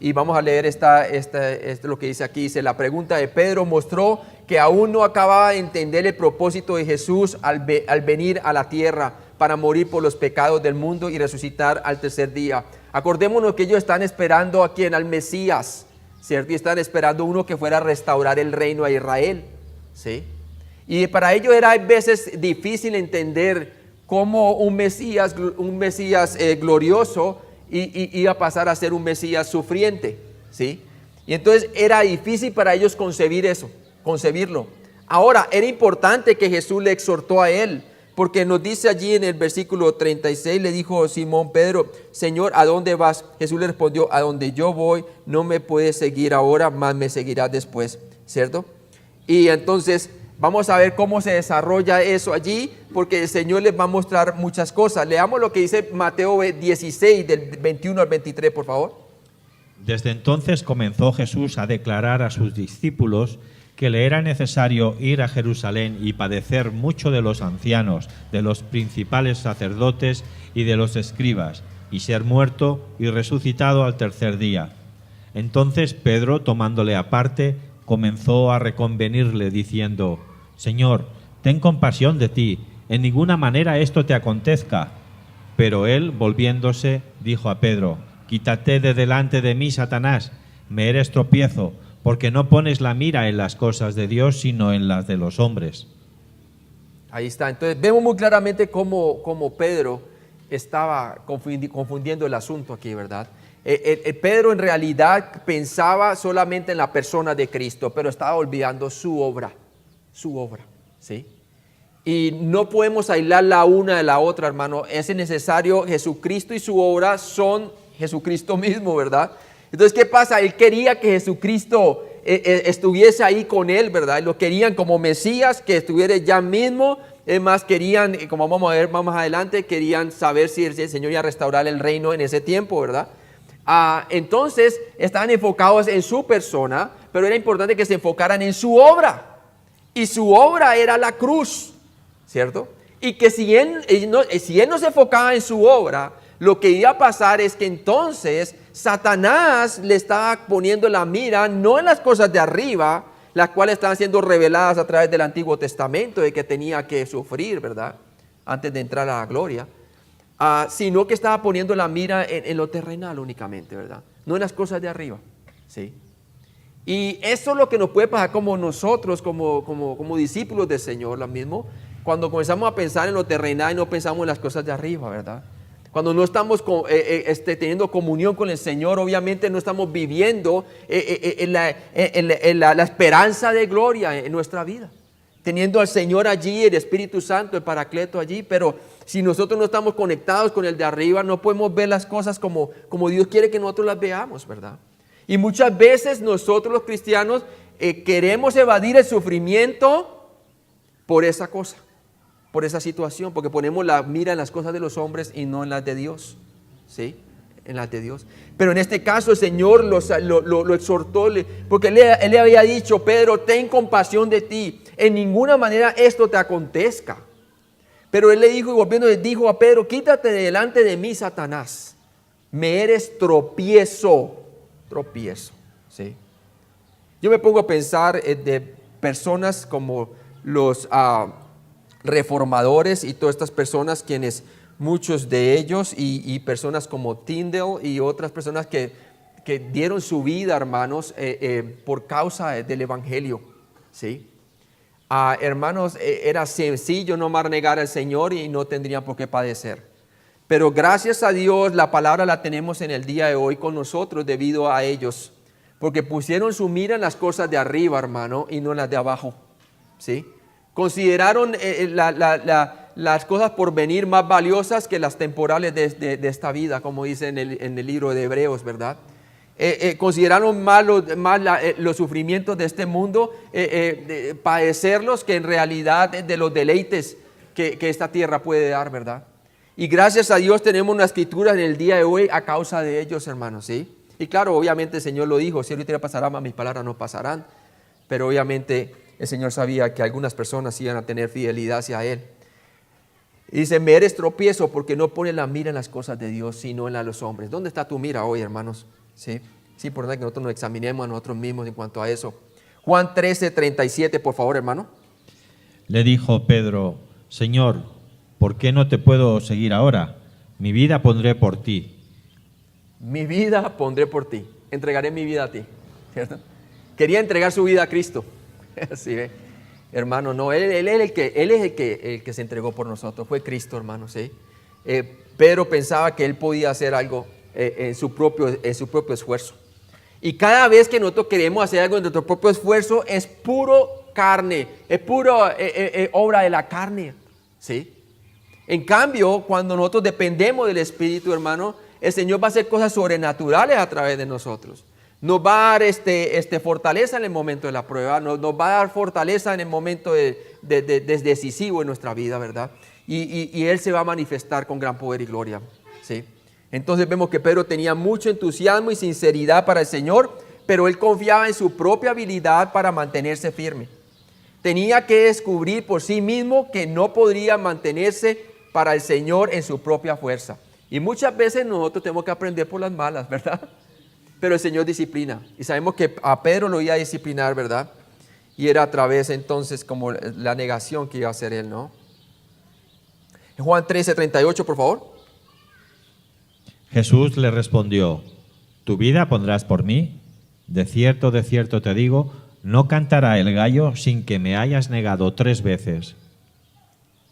Y vamos a leer esto lo que dice aquí. Dice, la pregunta de Pedro mostró que aún no acababa de entender el propósito de Jesús al venir a la tierra para morir por los pecados del mundo y resucitar al tercer día. Acordémonos que ellos están esperando a quien, al Mesías, ¿cierto? Y están esperando uno que fuera a restaurar el reino a Israel, ¿sí? Y para ellos era a veces difícil entender cómo un Mesías glorioso iba a pasar a ser un Mesías sufriente, ¿sí? Y entonces era difícil para ellos concebirlo. Ahora, era importante que Jesús le exhortó a él, porque nos dice allí en el versículo 36, le dijo Simón Pedro, Señor, ¿a dónde vas? Jesús le respondió, a donde yo voy, no me puedes seguir ahora, mas me seguirás después, ¿cierto? Y entonces vamos a ver cómo se desarrolla eso allí, porque el Señor les va a mostrar muchas cosas. Leamos lo que dice Mateo 16, del 21 al 23, por favor. Desde entonces comenzó Jesús a declarar a sus discípulos que le era necesario ir a Jerusalén y padecer mucho de los ancianos, de los principales sacerdotes y de los escribas, y ser muerto y resucitado al tercer día. Entonces Pedro, tomándole aparte, comenzó a reconvenirle, diciendo, Señor, ten compasión de ti, en ninguna manera esto te acontezca. Pero él, volviéndose, dijo a Pedro, Quítate de delante de mí, Satanás, me eres tropiezo, porque no pones la mira en las cosas de Dios, sino en las de los hombres. Ahí está. Entonces vemos muy claramente cómo Pedro estaba confundiendo el asunto aquí, ¿verdad? Pedro en realidad pensaba solamente en la persona de Cristo, pero estaba olvidando su obra, ¿sí? Y no podemos aislar la una de la otra, hermano. Es necesario, Jesucristo y su obra son Jesucristo mismo, ¿verdad? Entonces, ¿qué pasa? Él quería que Jesucristo estuviese ahí con él, ¿verdad? Lo querían como Mesías, que estuviera ya mismo. Es más, querían, como vamos a ver más adelante, querían saber si el Señor iba a restaurar el reino en ese tiempo, ¿verdad? Entonces estaban enfocados en su persona, pero era importante que se enfocaran en su obra. Y su obra era la cruz, ¿cierto? Y que si él no se enfocaba en su obra, lo que iba a pasar es que entonces Satanás le estaba poniendo la mira no en las cosas de arriba, las cuales estaban siendo reveladas a través del Antiguo Testamento, de que tenía que sufrir, ¿verdad?, antes de entrar a la gloria, sino que estaba poniendo la mira en lo terrenal únicamente, ¿verdad?, no en las cosas de arriba, ¿sí? Y eso es lo que nos puede pasar como nosotros, como discípulos del Señor, lo mismo, cuando comenzamos a pensar en lo terrenal y no pensamos en las cosas de arriba, ¿verdad? Cuando no estamos teniendo comunión con el Señor, obviamente no estamos viviendo la esperanza de gloria en nuestra vida. Teniendo al Señor allí, el Espíritu Santo, el Paracleto allí, pero si nosotros no estamos conectados con el de arriba, no podemos ver las cosas como Dios quiere que nosotros las veamos, ¿verdad? Y muchas veces nosotros los cristianos queremos evadir el sufrimiento por esa cosa, por esa situación, porque ponemos la mira en las cosas de los hombres y no en las de Dios, ¿sí? En las de Dios. Pero en este caso el Señor lo exhortó, porque él le había dicho: Pedro, ten compasión de ti, en ninguna manera esto te acontezca. Pero él le dijo, y volviendo le dijo a Pedro: quítate de delante de mí, Satanás, me eres tropiezo, ¿sí? Yo me pongo a pensar de personas como los reformadores y todas estas personas, quienes muchos de ellos y personas como Tyndale y otras personas que dieron su vida, hermanos, por causa del evangelio, ¿sí? Hermanos, era sencillo nomás negar al Señor y no tendrían por qué padecer. Pero gracias a Dios la palabra la tenemos en el día de hoy con nosotros debido a ellos, porque pusieron su mira en las cosas de arriba, hermano, y no en las de abajo, ¿sí? Consideraron las cosas por venir más valiosas que las temporales de esta vida, como dice en el libro de Hebreos, ¿verdad? Consideraron más los sufrimientos de este mundo, padecerlos, que en realidad de los deleites que esta tierra puede dar, ¿verdad? Y gracias a Dios tenemos una escritura en el día de hoy a causa de ellos, hermanos, ¿sí? Y claro, obviamente el Señor lo dijo: si ahorita pasará, mas mis palabras no pasarán. Pero obviamente el Señor sabía que algunas personas iban a tener fidelidad hacia Él. Y dice: me eres tropiezo porque no pones la mira en las cosas de Dios, sino en las de los hombres. ¿Dónde está tu mira hoy, hermanos? Sí, es importante que nosotros nos examinemos a nosotros mismos en cuanto a eso. Juan 13:37, por favor, hermano. Le dijo Pedro: Señor, ¿por qué no te puedo seguir ahora? Mi vida pondré por ti. Mi vida pondré por ti. Entregaré mi vida a ti, ¿cierto? Quería entregar su vida a Cristo. ¿Sí, ve? Hermano, no, él es el que se entregó por nosotros. Fue Cristo, hermano, ¿sí? Pedro pensaba que él podía hacer algo en su propio esfuerzo. Y cada vez que nosotros queremos hacer algo en nuestro propio esfuerzo, es puro carne, es puro obra de la carne, ¿sí? En cambio, cuando nosotros dependemos del Espíritu, hermano, el Señor va a hacer cosas sobrenaturales a través de nosotros. Nos va a dar fortaleza en el momento de la prueba, nos va a dar fortaleza en el momento decisivo en nuestra vida, ¿verdad? Y Él se va a manifestar con gran poder y gloria, ¿sí? Entonces vemos que Pedro tenía mucho entusiasmo y sinceridad para el Señor, pero él confiaba en su propia habilidad para mantenerse firme. Tenía que descubrir por sí mismo que no podría mantenerse para el Señor en su propia fuerza. Y muchas veces nosotros tenemos que aprender por las malas, ¿verdad? Pero el Señor disciplina. Y sabemos que a Pedro lo iba a disciplinar, ¿verdad? Y era a través entonces como la negación que iba a hacer él, ¿no? En Juan 13:38, por favor. Jesús le respondió: ¿tu vida pondrás por mí? De cierto te digo, no cantará el gallo sin que me hayas negado 3 veces.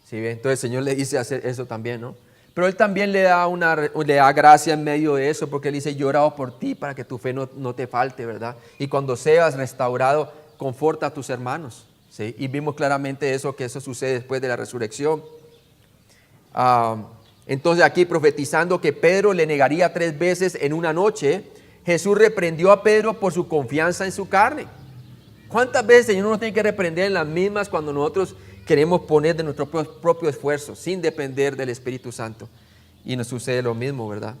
Sí, entonces el Señor le dice hacer eso también, ¿no? Pero Él también le da gracia en medio de eso, porque Él dice: yo he orado por ti para que tu fe no te falte, ¿verdad? Y cuando seas restaurado, conforta a tus hermanos, ¿sí? Y vimos claramente eso, que eso sucede después de la resurrección. Entonces aquí, profetizando que Pedro le negaría 3 veces en una noche, Jesús reprendió a Pedro por su confianza en su carne. ¿Cuántas veces el Señor nos tiene que reprender en las mismas cuando nosotros queremos poner de nuestro propio esfuerzo sin depender del Espíritu Santo? Y nos sucede lo mismo, ¿verdad?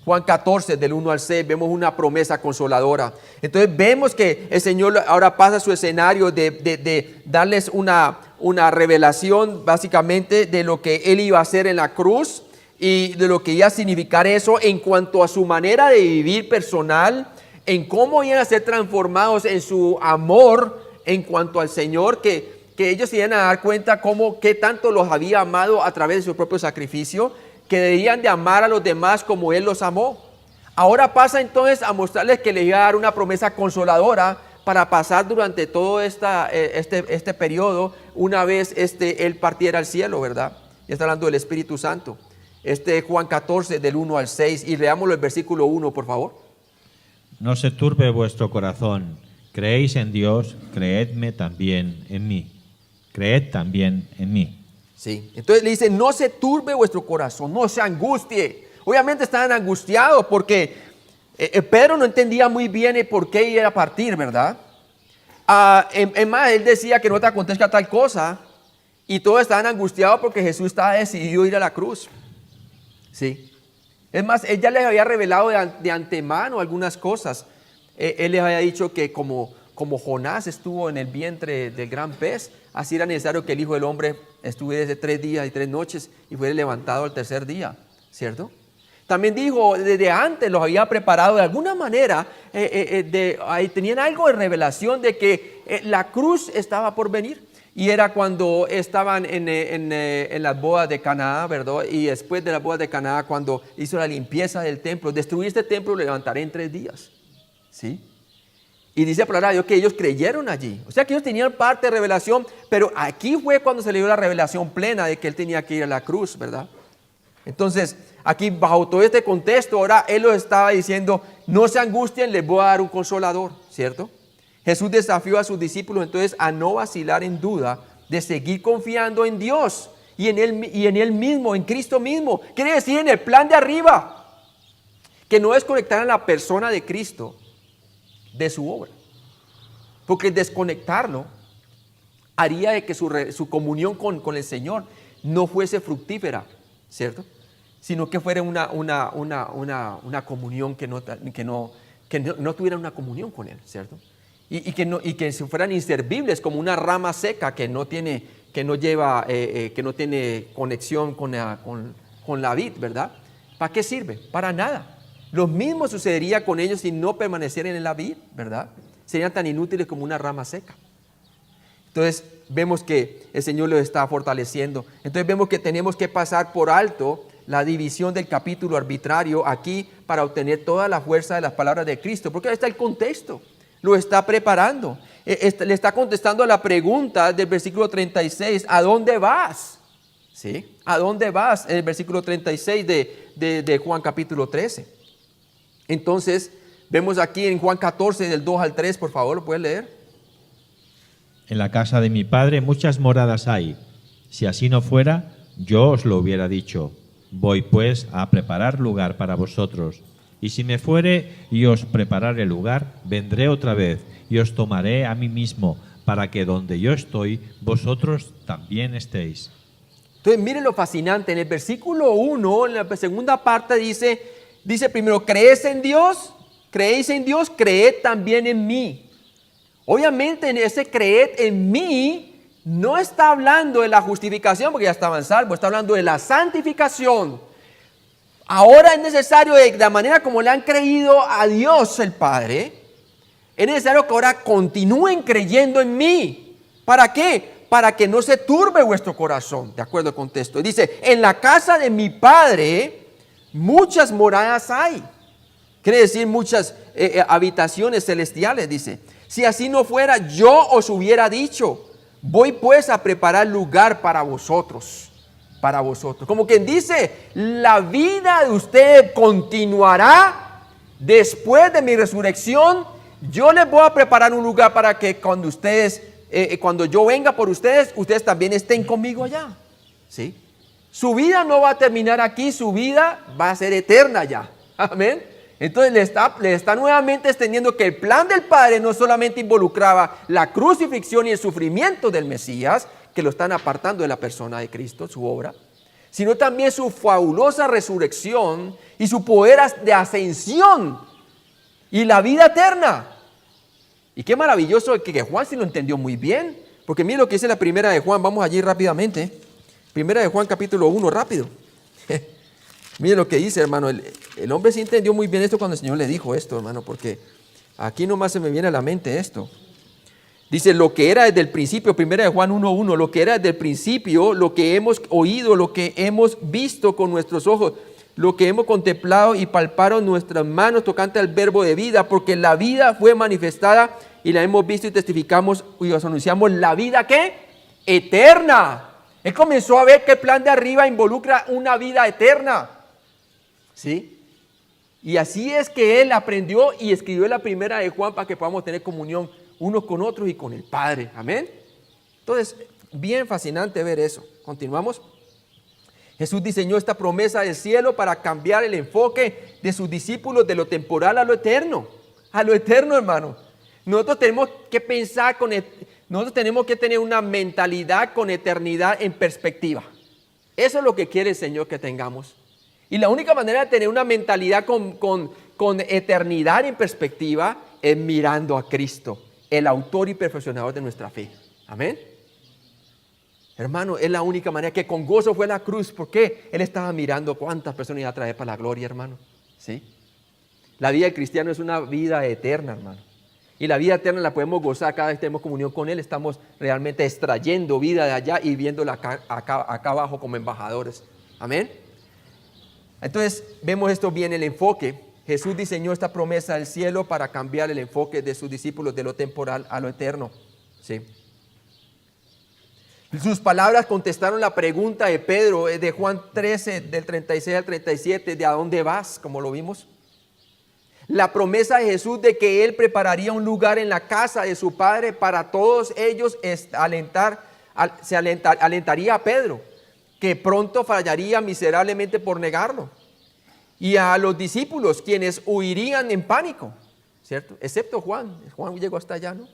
Juan 14, del 1 al 6, vemos una promesa consoladora. Entonces vemos que el Señor ahora pasa a su escenario de darles una revelación básicamente de lo que Él iba a hacer en la cruz y de lo que iba a significar eso en cuanto a su manera de vivir personal, en cómo iban a ser transformados en su amor en cuanto al Señor, que ellos se iban a dar cuenta qué tanto los había amado a través de su propio sacrificio, que debían de amar a los demás como Él los amó. Ahora pasa entonces a mostrarles que les iba a dar una promesa consoladora para pasar durante todo este periodo, una vez Él partiera al cielo, ¿verdad? Ya está hablando del Espíritu Santo. Juan 14, del 1 al 6, y leámoslo el versículo 1, por favor. No se turbe vuestro corazón. Creéis en Dios, creedme también en mí. Creed también en mí. Sí, entonces le dice, no se turbe vuestro corazón, no se angustie. Obviamente estaban angustiados porque Pedro no entendía muy bien el por qué iba a partir, ¿verdad? Es más, él decía que no te acontezca tal cosa, y todos estaban angustiados porque Jesús estaba decidido a ir a la cruz. Sí. Es más, él ya les había revelado de antemano algunas cosas. Él les había dicho que como Jonás estuvo en el vientre del gran pez, así era necesario que el Hijo del Hombre estuviese 3 días y 3 noches y fuera levantado al tercer día, ¿cierto? También dijo, desde antes los había preparado de alguna manera, tenían algo de revelación de que la cruz estaba por venir. Y era cuando estaban en las bodas de Caná, ¿verdad? Y después de las bodas de Caná, cuando hizo la limpieza del templo, destruir este templo lo levantaré en 3 días, ¿sí? Y dice la palabra de Dios que ellos creyeron allí. O sea que ellos tenían parte de revelación, pero aquí fue cuando se le dio la revelación plena de que Él tenía que ir a la cruz, ¿verdad? Entonces, aquí bajo todo este contexto, ahora Él los estaba diciendo, no se angustien, les voy a dar un consolador, ¿cierto? Jesús desafió a sus discípulos entonces a no vacilar en duda, de seguir confiando en Dios y en Él mismo, en Cristo mismo. Quiere decir, en el plan de arriba, que no desconectar a la persona de Cristo de su obra, porque desconectarlo haría de que su comunión con el Señor no fuese fructífera, ¿cierto? Sino que fuera una comunión que no tuviera una comunión con Él, ¿cierto? Y que se fueran inservibles como una rama seca que no tiene conexión con la vid, ¿verdad? ¿Para qué sirve? Para nada. Lo mismo sucedería con ellos si no permanecieran en la vid, ¿verdad? Serían tan inútiles como una rama seca. Entonces vemos que el Señor los está fortaleciendo. Entonces vemos que tenemos que pasar por alto la división del capítulo arbitrario aquí para obtener toda la fuerza de las palabras de Cristo, porque ahí está el contexto, lo está preparando. Le está contestando a la pregunta del versículo 36, ¿a dónde vas? ¿Sí? ¿A dónde vas? En el versículo 36 de Juan capítulo 13. Entonces, vemos aquí en Juan 14, del 2 al 3, por favor, ¿lo puedes leer? En la casa de mi Padre muchas moradas hay. Si así no fuera, yo os lo hubiera dicho. Voy pues a preparar lugar para vosotros. Y si me fuere y os preparare lugar, vendré otra vez y os tomaré a mí mismo, para que donde yo estoy, vosotros también estéis. Entonces, miren lo fascinante. En el versículo 1, en la segunda parte dice primero, ¿creéis en Dios? ¿Creéis en Dios? Creed también en mí. Obviamente en ese creed en mí no está hablando de la justificación, porque ya estaban salvos, está hablando de la santificación. Ahora es necesario, de la manera como le han creído a Dios el Padre, es necesario que ahora continúen creyendo en mí. ¿Para qué? Para que no se turbe vuestro corazón, de acuerdo al contexto. Dice, en la casa de mi Padre muchas moradas hay. Quiere decir muchas habitaciones celestiales, dice. Si así no fuera, yo os hubiera dicho, voy pues a preparar lugar para vosotros. Para vosotros. Como quien dice, la vida de usted continuará después de mi resurrección. Yo les voy a preparar un lugar para que cuando yo venga por ustedes, ustedes también estén conmigo allá. ¿Sí? Su vida no va a terminar aquí, su vida va a ser eterna ya. Amén. Entonces le está nuevamente extendiendo que el plan del Padre no solamente involucraba la crucifixión y el sufrimiento del Mesías, que lo están apartando de la persona de Cristo, su obra, sino también su fabulosa resurrección y su poder de ascensión y la vida eterna. Y qué maravilloso que Juan sí lo entendió muy bien, porque mire lo que dice la primera de Juan, vamos allí rápidamente. Primera de Juan capítulo 1, rápido. Mire lo que dice, hermano, el hombre sí entendió muy bien esto cuando el Señor le dijo esto, hermano, porque aquí nomás se me viene a la mente esto. Dice, lo que era desde el principio, primera de Juan 1:1, lo que era desde el principio, lo que hemos oído, lo que hemos visto con nuestros ojos, lo que hemos contemplado y palparon nuestras manos tocante al verbo de vida, porque la vida fue manifestada y la hemos visto y testificamos y os anunciamos la vida, ¿qué? Eterna. Él comenzó a ver que el plan de arriba involucra una vida eterna. ¿Sí? Y así es que él aprendió y escribió la primera de Juan para que podamos tener comunión unos con otros y con el Padre. Amén. Entonces, bien fascinante ver eso. Continuamos. Jesús diseñó esta promesa del cielo para cambiar el enfoque de sus discípulos de lo temporal a lo eterno. A lo eterno, hermano. Nosotros tenemos que pensar nosotros tenemos que tener una mentalidad con eternidad en perspectiva. Eso es lo que quiere el Señor que tengamos. Y la única manera de tener una mentalidad con eternidad en perspectiva es mirando a Cristo, el autor y perfeccionador de nuestra fe. Amén. Hermano, es la única manera que con gozo fue a la cruz. ¿Por qué? Él estaba mirando cuántas personas iba a traer para la gloria, hermano. ¿Sí? La vida del cristiano es una vida eterna, hermano. Y la vida eterna la podemos gozar cada vez que tenemos comunión con Él. Estamos realmente extrayendo vida de allá y viéndola acá abajo como embajadores. Amén. Entonces, vemos esto bien, el enfoque. Jesús diseñó esta promesa del cielo para cambiar el enfoque de sus discípulos de lo temporal a lo eterno. ¿Sí? Sus palabras contestaron la pregunta de Pedro de Juan 13, del 36 al 37, de ¿a dónde vas? Como lo vimos. La promesa de Jesús de que Él prepararía un lugar en la casa de su Padre para todos ellos alentaría a Pedro, que pronto fallaría miserablemente por negarlo. Y a los discípulos, quienes huirían en pánico, ¿cierto? Excepto Juan. Juan llegó hasta allá, ¿no?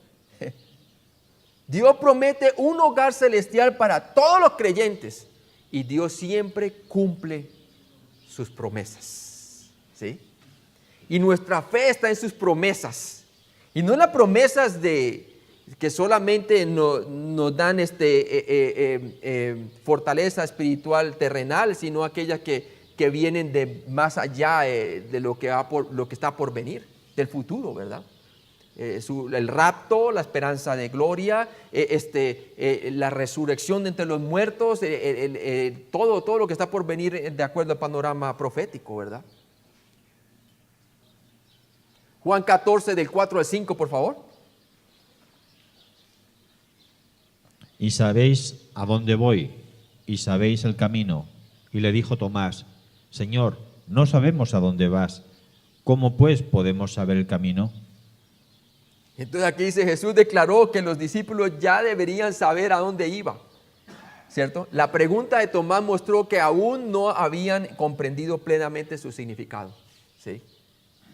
Dios promete un hogar celestial para todos los creyentes y Dios siempre cumple sus promesas, ¿sí? Y nuestra fe está en sus promesas y no en las promesas que solamente nos dan fortaleza espiritual terrenal, sino aquellas que vienen de más allá de lo que está por venir, del futuro, ¿verdad? El rapto, la esperanza de gloria, la resurrección de entre los muertos, todo lo que está por venir de acuerdo al panorama profético, ¿verdad? Juan 14 del 4 al 5, por favor. Y sabéis a dónde voy, y sabéis el camino. Y le dijo Tomás, Señor, no sabemos a dónde vas. ¿Cómo pues podemos saber el camino? Entonces aquí dice, Jesús declaró que los discípulos ya deberían saber a dónde iba, ¿cierto? La pregunta de Tomás mostró que aún no habían comprendido plenamente su significado, ¿sí?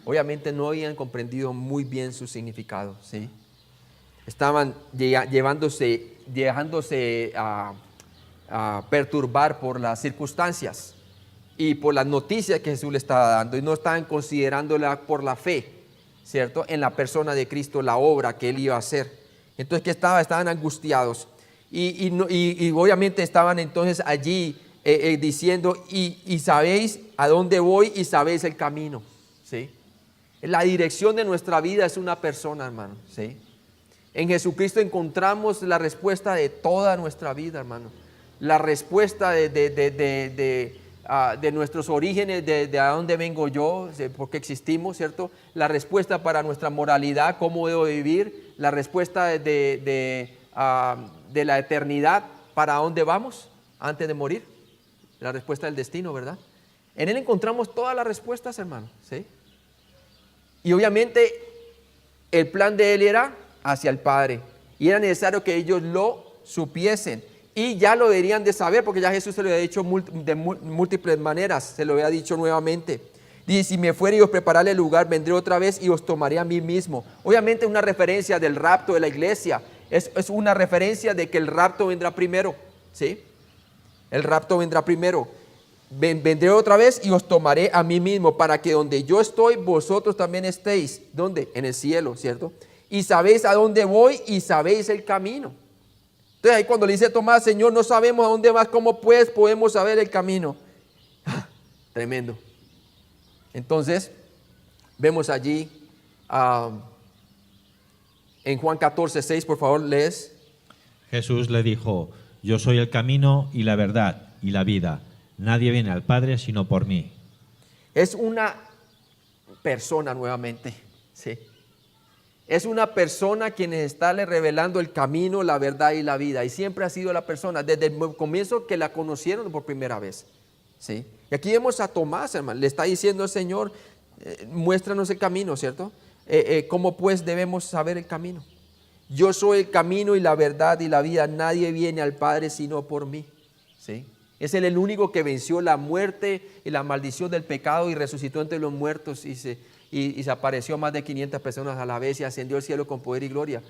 Obviamente no habían comprendido muy bien su significado, ¿sí? Estaban dejándose a perturbar por las circunstancias y por las noticias que Jesús le estaba dando y no estaban considerándola por la fe, ¿cierto? En la persona de Cristo, la obra que Él iba a hacer. Entonces, ¿qué estaban angustiados y obviamente estaban entonces allí diciendo, y sabéis a dónde voy y sabéis el camino, ¿sí? La dirección de nuestra vida es una persona, hermano, ¿sí? En Jesucristo encontramos la respuesta de toda nuestra vida, hermano. La respuesta de nuestros orígenes, de a dónde vengo yo, por qué existimos, ¿cierto? La respuesta para nuestra moralidad, cómo debo vivir. La respuesta de la eternidad, para dónde vamos antes de morir. La respuesta del destino, ¿verdad? En Él encontramos todas las respuestas, hermano, ¿sí? Y obviamente el plan de Él era hacia el Padre. Y era necesario que ellos lo supiesen. Y ya lo deberían de saber, porque ya Jesús se lo había dicho de múltiples maneras, se lo había dicho nuevamente. Dice, si me fuere y os prepararé el lugar, vendré otra vez y os tomaré a mí mismo. Obviamente una referencia del rapto de la iglesia, es una referencia de que el rapto vendrá primero, ¿sí? El rapto vendrá primero. Vendré otra vez y os tomaré a mí mismo, para que donde yo estoy, vosotros también estéis. ¿Dónde? En el cielo, ¿cierto? Y sabéis a dónde voy y sabéis el camino. Entonces ahí cuando le dice Tomás, Señor, no sabemos a dónde vas, ¿cómo pues podemos saber el camino? Tremendo. Entonces, vemos allí en Juan 14:6, por favor, lees. Jesús le dijo: yo soy el camino y la verdad y la vida. Nadie viene al Padre sino por mí. Es una persona nuevamente, ¿sí? Es una persona quien está le revelando el camino, la verdad y la vida. Y siempre ha sido la persona, desde el comienzo que la conocieron por primera vez, ¿sí? Y aquí vemos a Tomás, hermano, le está diciendo al Señor, muéstranos el camino, ¿cierto? ¿Cómo pues debemos saber el camino? Yo soy el camino y la verdad y la vida. Nadie viene al Padre sino por mí, ¿sí? Es Él el único que venció la muerte y la maldición del pecado y resucitó entre los muertos y se apareció a más de 500 personas a la vez y ascendió al cielo con poder y gloria.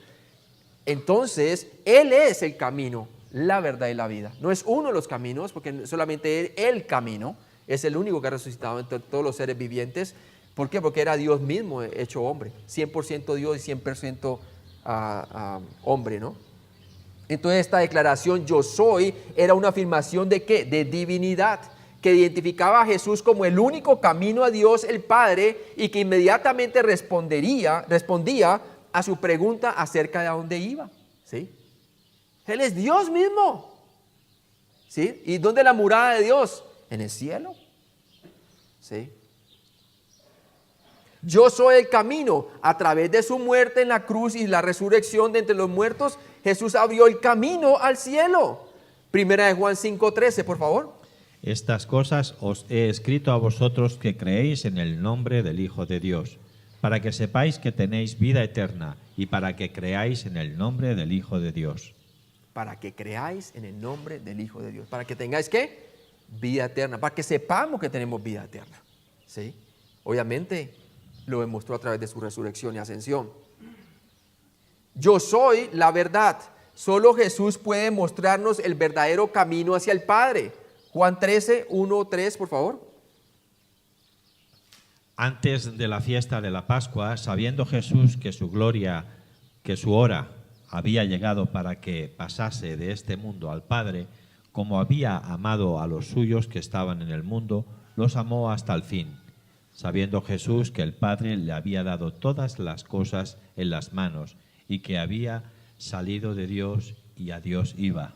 Entonces, Él es el camino, la verdad y la vida. No es uno de los caminos, porque solamente Él, el camino, es el único que ha resucitado entre todos los seres vivientes. ¿Por qué? Porque era Dios mismo hecho hombre, 100% Dios y 100% hombre, ¿no? Entonces esta declaración yo soy era una afirmación de ¿qué? De divinidad, que identificaba a Jesús como el único camino a Dios el Padre y que inmediatamente respondía a su pregunta acerca de a dónde iba, ¿sí? Él es Dios mismo, ¿sí? ¿Y dónde es la morada de Dios? En el cielo, ¿sí? Yo soy el camino. A través de su muerte en la cruz y la resurrección de entre los muertos, Jesús abrió el camino al cielo. Primera de Juan 5:13, por favor. Estas cosas os he escrito a vosotros que creéis en el nombre del Hijo de Dios, para que sepáis que tenéis vida eterna y para que creáis en el nombre del Hijo de Dios. Para que creáis en el nombre del Hijo de Dios. Para que tengáis ¿qué? Vida eterna. Para que sepamos que tenemos vida eterna, ¿sí? Obviamente lo demostró a través de su resurrección y ascensión. Yo soy la verdad. Solo Jesús puede mostrarnos el verdadero camino hacia el Padre. Juan 13:1-3, por favor. Antes de la fiesta de la Pascua, sabiendo Jesús que su gloria, que su hora había llegado para que pasase de este mundo al Padre, como había amado a los suyos que estaban en el mundo, los amó hasta el fin. Sabiendo Jesús que el Padre le había dado todas las cosas en las manos y que había salido de Dios y a Dios iba.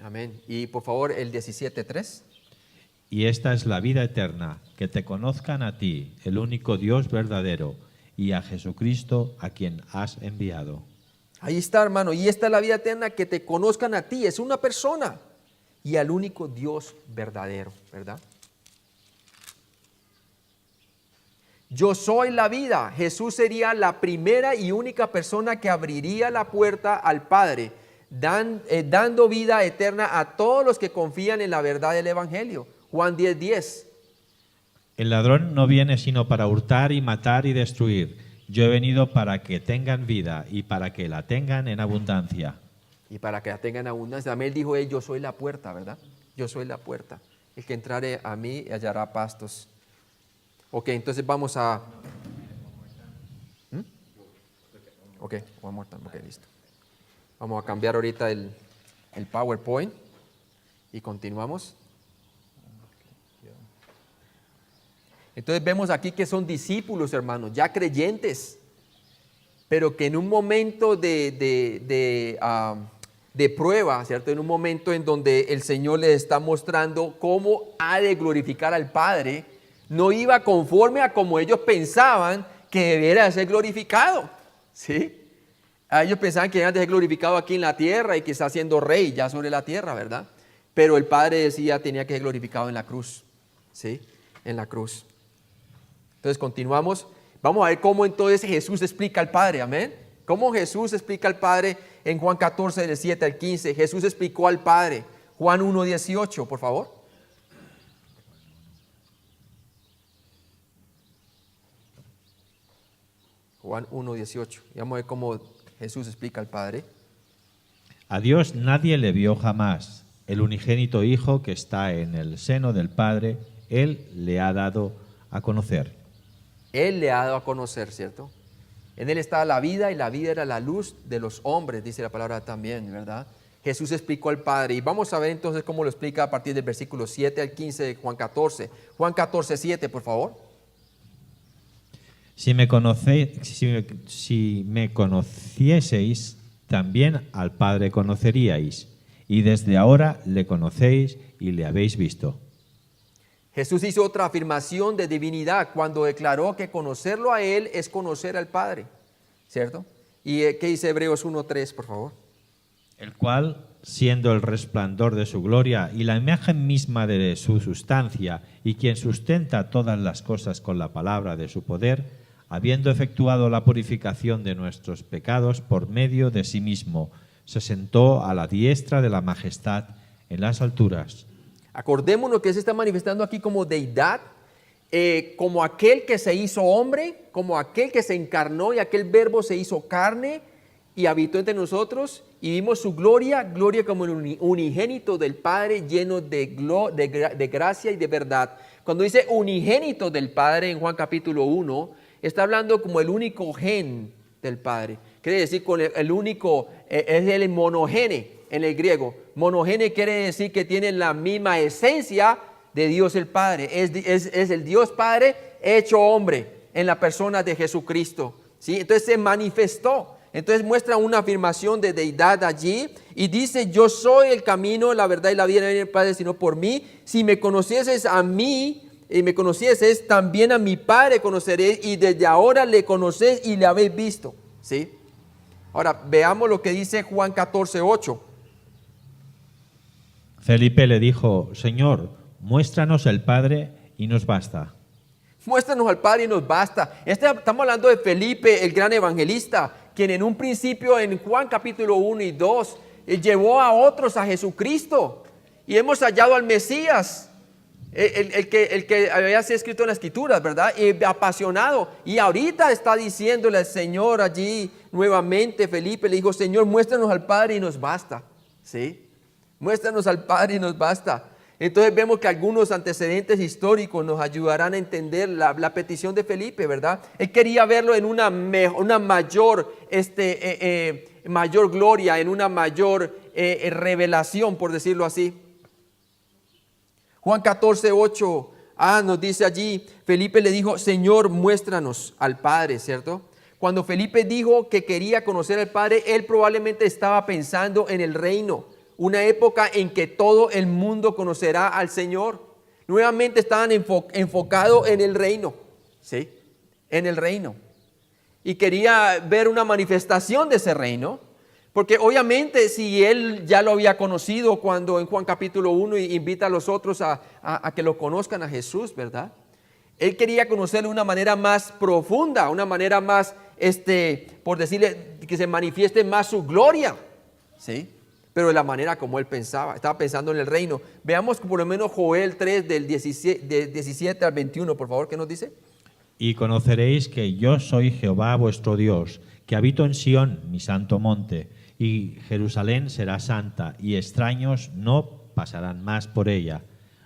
Amén. Y por favor el 17:3. Y esta es la vida eterna, que te conozcan a ti, el único Dios verdadero, y a Jesucristo a quien has enviado. Ahí está, hermano. Y esta es la vida eterna, que te conozcan a ti, es una persona, y al único Dios verdadero, ¿verdad? Yo soy la vida. Jesús sería la primera y única persona que abriría la puerta al Padre, dando vida eterna a todos los que confían en la verdad del Evangelio. Juan 10:10. El ladrón no viene sino para hurtar y matar y destruir. Yo he venido para que tengan vida y para que la tengan en abundancia. Y para que la tengan en abundancia. También dijo él, yo soy la puerta, ¿verdad? Yo soy la puerta. El que entrare a mí hallará pastos. Ok, entonces vamos a... Ok, one more time. Ok, listo. Vamos a cambiar ahorita el PowerPoint y continuamos. Entonces vemos aquí que son discípulos, hermanos, ya creyentes, pero que en un momento de prueba, ¿cierto? En un momento en donde el Señor les está mostrando cómo ha de glorificar al Padre, no iba conforme a como ellos pensaban que debiera ser glorificado, ¿sí? Ellos pensaban que debían de ser glorificado aquí en la tierra y que está siendo rey ya sobre la tierra, ¿verdad? Pero el Padre decía tenía que ser glorificado en la cruz, ¿sí? En la cruz. Entonces continuamos. Vamos a ver cómo entonces Jesús explica al Padre, amén. Cómo Jesús explica al Padre en Juan 14, del 7 al 15. Jesús explicó al Padre. Juan 1:18, por favor. Juan 1:18. Y vamos a ver cómo Jesús explica al Padre. A Dios nadie le vio jamás. el unigénito Hijo que está en el seno del Padre, Él le ha dado a conocer. Él le ha dado a conocer, ¿cierto? En Él estaba la vida y la vida era la luz de los hombres, dice la palabra también, ¿verdad? Jesús explicó al Padre y vamos a ver entonces cómo lo explica a partir del versículo 7 al 15 de Juan 14. Juan 14, 7, por favor. Si me conocieseis, también al Padre conoceríais, y desde ahora le conocéis y le habéis visto. Jesús hizo otra afirmación de divinidad cuando declaró que conocerlo a Él es conocer al Padre, ¿cierto? ¿Y qué dice Hebreos 1:3, por favor? El cual, siendo el resplandor de su gloria y la imagen misma de su sustancia, y quien sustenta todas las cosas con la palabra de su poder, habiendo efectuado la purificación de nuestros pecados por medio de sí mismo, se sentó a la diestra de la majestad en las alturas. Acordémonos que se está manifestando aquí como deidad, como aquel que se hizo hombre, como aquel que se encarnó y aquel verbo se hizo carne y habitó entre nosotros y vimos su gloria, gloria como el unigénito del Padre lleno de gracia y de verdad. Cuando dice unigénito del Padre en Juan capítulo 1, está hablando como el único gen del Padre. Quiere decir con el único, es el monogene en el griego. Monogene quiere decir que tiene la misma esencia de Dios el Padre. Es el Dios Padre hecho hombre en la persona de Jesucristo, ¿sí? Entonces se manifestó. Entonces muestra una afirmación de deidad allí y dice: yo soy el camino, la verdad y la vida, no viene del Padre sino por mí. Si me conocieses a mí y me conocieses, también a mi Padre conoceréis, y desde ahora le conocéis y le habéis visto, ¿sí? Ahora veamos lo que dice Juan 14:8. Felipe le dijo: Señor, muéstranos el Padre y nos basta. Muéstranos al Padre y nos basta. Estamos hablando de Felipe, el gran evangelista, quien en un principio en Juan capítulo 1 y 2 llevó a otros a Jesucristo. Y hemos hallado al Mesías, el que había sido escrito en las Escrituras, ¿verdad? Y apasionado. Y ahorita está diciéndole al Señor allí nuevamente, Felipe le dijo: Señor, muéstranos al Padre y nos basta, ¿sí? Muéstranos al Padre y nos basta. Entonces vemos que algunos antecedentes históricos nos ayudarán a entender la petición de Felipe, ¿verdad? Él quería verlo en una mayor, mayor gloria, en una mayor revelación, por decirlo así. Juan 14:8 nos dice allí, Felipe le dijo: Señor, muéstranos al Padre, ¿cierto? Cuando Felipe dijo que quería conocer al Padre, él probablemente estaba pensando en el reino. Una época en que todo el mundo conocerá al Señor. Nuevamente estaban enfocados en el reino, ¿sí? En el reino. Y quería ver una manifestación de ese reino, porque obviamente si él ya lo había conocido cuando en Juan capítulo 1 invita a los otros a que lo conozcan a Jesús, ¿verdad? Él quería conocerlo de una manera más profunda, una manera más, por decirle, que se manifieste más su gloria, ¿sí? Pero de la manera como él pensaba, estaba pensando en el reino. Veamos por lo menos Joel 3 del 17 al 21, por favor, ¿qué nos dice? Y conoceréis que yo soy Jehová vuestro Dios, que habito en Sión, mi santo monte, y Jerusalén será santa, y extraños no pasarán más por ella.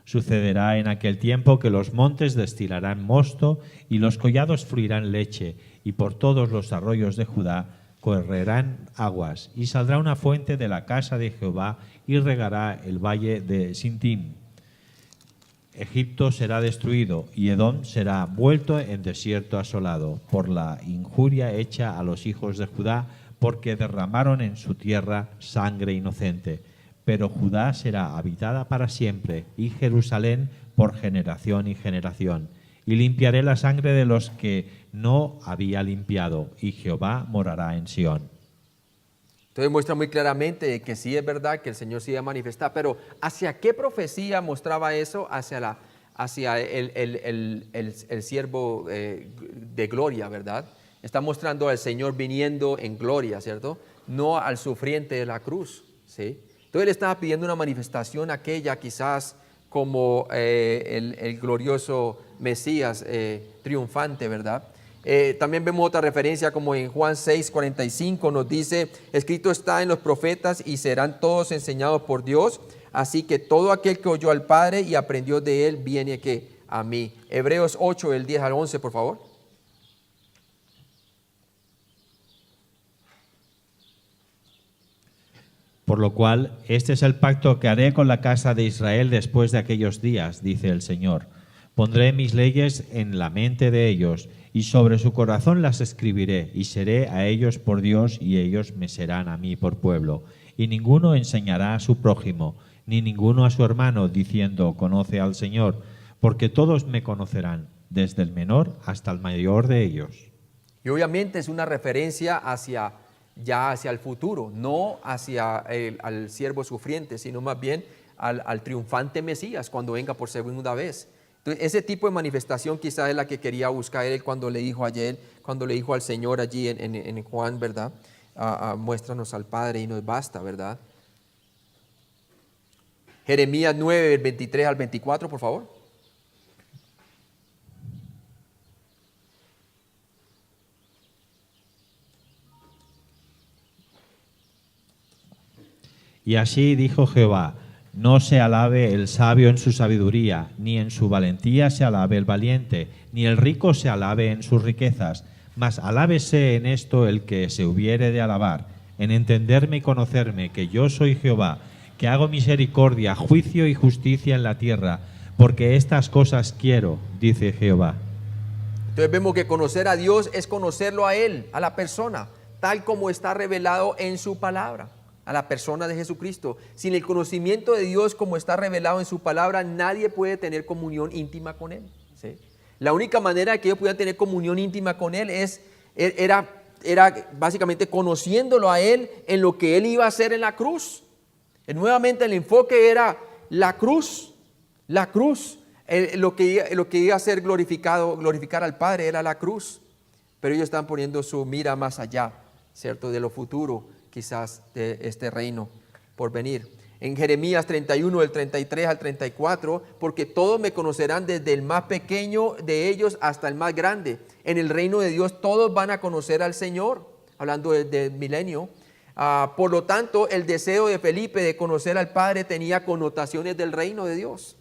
Sucederá en aquel tiempo que los montes destilarán mosto, y los collados fluirán leche, y por todos los arroyos de Judá correrán aguas, y saldrá una fuente de la casa de Jehová y regará el valle de Sintín. Egipto será destruido y Edom será vuelto en desierto asolado por la injuria hecha a los hijos de Judá, porque derramaron en su tierra sangre inocente. Pero Judá será habitada para siempre y Jerusalén por generación y generación. Y limpiaré la sangre de los que no había limpiado, y Jehová morará en Sión. Entonces muestra muy claramente que sí es verdad que el Señor se iba a manifestar, pero ¿hacia qué profecía mostraba eso? Hacia el siervo de gloria, ¿verdad? Está mostrando al Señor viniendo en gloria, ¿cierto? No al sufriente de la cruz, ¿sí? Entonces él estaba pidiendo una manifestación aquella quizás como el glorioso Mesías triunfante, ¿verdad? También vemos otra referencia como en Juan 6:45 nos dice: escrito está en los profetas y serán todos enseñados por Dios. Así que todo aquel que oyó al Padre y aprendió de él, viene ¿qué? A mí. Hebreos 8, del 10 al 11, por favor. Por lo cual, este es el pacto que haré con la casa de Israel después de aquellos días, dice el Señor. Pondré mis leyes en la mente de ellos, y sobre su corazón las escribiré, y seré a ellos por Dios, y ellos me serán a mí por pueblo. Y ninguno enseñará a su prójimo, ni ninguno a su hermano, diciendo, conoce al Señor, porque todos me conocerán, desde el menor hasta el mayor de ellos. Y obviamente es una referencia hacia el futuro, no hacia al siervo sufriente, sino más bien al triunfante Mesías cuando venga por segunda vez. Entonces, ese tipo de manifestación quizás es la que quería buscar él cuando le dijo al Señor allí en Juan, ¿verdad? Muéstranos al Padre y nos basta, ¿verdad? Jeremías 9, del 23 al 24, por favor. Y así dijo Jehová, no se alabe el sabio en su sabiduría, ni en su valentía se alabe el valiente, ni el rico se alabe en sus riquezas, mas alábese en esto el que se hubiere de alabar, en entenderme y conocerme, que yo soy Jehová, que hago misericordia, juicio y justicia en la tierra, porque estas cosas quiero, dice Jehová. Entonces vemos que conocer a Dios es conocerlo a Él, a la persona, tal como está revelado en su palabra. A la persona de Jesucristo. Sin el conocimiento de Dios como está revelado en su palabra, nadie puede tener comunión íntima con Él, ¿sí? La única manera de que ellos pudieran tener comunión íntima con Él era básicamente conociéndolo a Él en lo que Él iba a hacer en la cruz. Nuevamente el enfoque era la cruz. Lo que iba a ser glorificar al Padre era la cruz. Pero ellos están poniendo su mira más allá, ¿cierto? De lo futuro, quizás de este reino por venir. En Jeremías 31, del 33 al 34, porque todos me conocerán desde el más pequeño de ellos hasta el más grande. En el reino de Dios todos van a conocer al Señor, hablando del milenio. Por lo tanto, el deseo de Felipe de conocer al Padre tenía connotaciones del reino de Dios.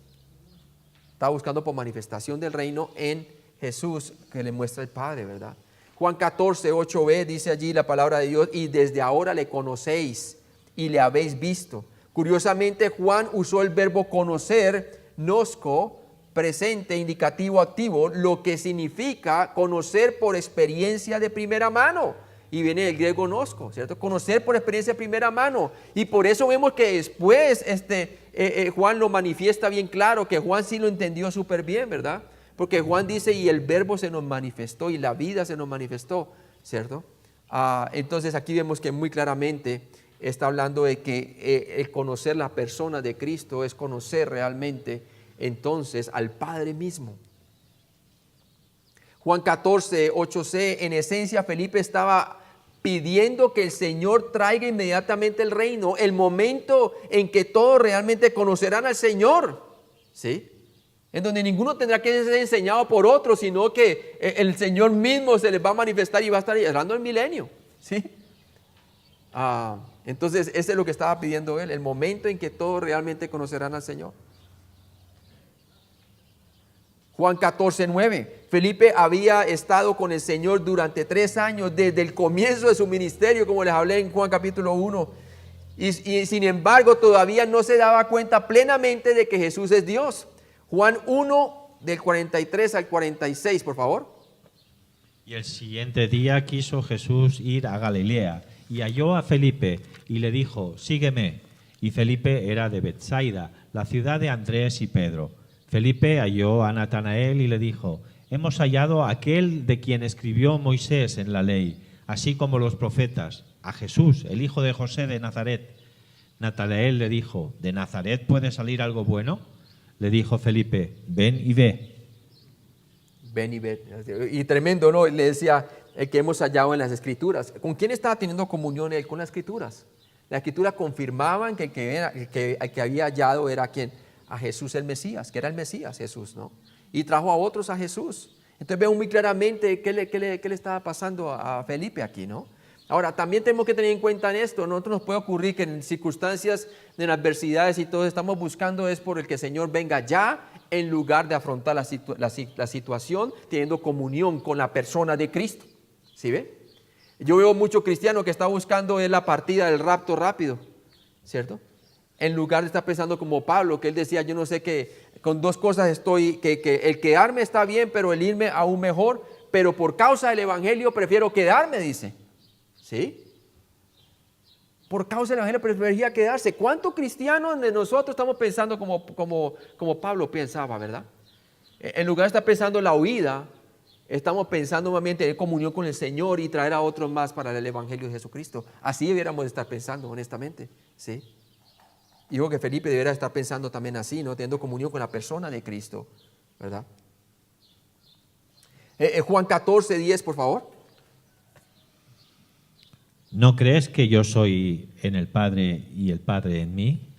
Estaba buscando por manifestación del reino en Jesús, que le muestra el Padre, ¿verdad? Juan 14, 8b dice allí la palabra de Dios, y desde ahora le conocéis y le habéis visto. Curiosamente, Juan usó el verbo conocer, gnosko, presente, indicativo, activo, lo que significa conocer por experiencia de primera mano. Y viene del griego gnosko, ¿cierto? Conocer por experiencia de primera mano. Y por eso vemos que después Juan lo manifiesta bien claro, que Juan sí lo entendió súper bien, ¿verdad? Porque Juan dice, y el verbo se nos manifestó, y la vida se nos manifestó, ¿cierto? Entonces aquí vemos que muy claramente está hablando de que el conocer la persona de Cristo es conocer realmente entonces al Padre mismo. Juan 14, 8c, en esencia Felipe estaba pidiendo que el Señor traiga inmediatamente el reino, el momento en que todos realmente conocerán al Señor, ¿sí? En donde ninguno tendrá que ser enseñado por otro, sino que el Señor mismo se les va a manifestar y va a estar hablando del milenio, ¿sí? Entonces ese es lo que estaba pidiendo él, el momento en que todos realmente conocerán al Señor. Juan 14, 9, Felipe había estado con el Señor durante 3 años, desde el comienzo de su ministerio, como les hablé en Juan capítulo 1, y sin embargo todavía no se daba cuenta plenamente de que Jesús es Dios. Juan 1, del 43 al 46, por favor. Y el siguiente día quiso Jesús ir a Galilea, y halló a Felipe, y le dijo, sígueme. Y Felipe era de Betsaida, la ciudad de Andrés y Pedro. Felipe halló a Natanael y le dijo, hemos hallado a aquel de quien escribió Moisés en la ley, así como los profetas, a Jesús, el hijo de José de Nazaret. Natanael le dijo, ¿de Nazaret puede salir algo bueno? Le dijo Felipe, ven y ve. Ven y ve. Y tremendo, ¿no? Le decía el que hemos hallado en las Escrituras. ¿Con quién estaba teniendo comunión él? Con las Escrituras. Las Escrituras confirmaban que el que había hallado era quien, a Jesús el Mesías, que era el Mesías Jesús, ¿no? Y trajo a otros a Jesús. Entonces veo muy claramente qué le estaba pasando a Felipe aquí, ¿no? Ahora, también tenemos que tener en cuenta en esto, nosotros nos puede ocurrir que en circunstancias, en adversidades y todo, estamos buscando es por el que el Señor venga ya, en lugar de afrontar la situación, teniendo comunión con la persona de Cristo. ¿Sí ve? Yo veo mucho cristiano que está buscando es la partida del rapto rápido, ¿cierto? En lugar de estar pensando como Pablo, que él decía, yo no sé qué, con dos cosas estoy, que el quedarme está bien, pero el irme aún mejor, pero por causa del evangelio prefiero quedarme, dice. ¿Sí? Por causa del evangelio prefería quedarse. ¿Cuántos cristianos de nosotros estamos pensando como Pablo pensaba, verdad? En lugar de estar pensando la huida, estamos pensando más bien tener comunión con el Señor y traer a otros más para el evangelio de Jesucristo. Así debiéramos estar pensando, honestamente. ¿Sí? Digo que Felipe debería estar pensando también así, ¿no? Teniendo comunión con la persona de Cristo, ¿verdad? Juan 14:10, por favor. ¿No crees que yo soy en el Padre y el Padre en mí?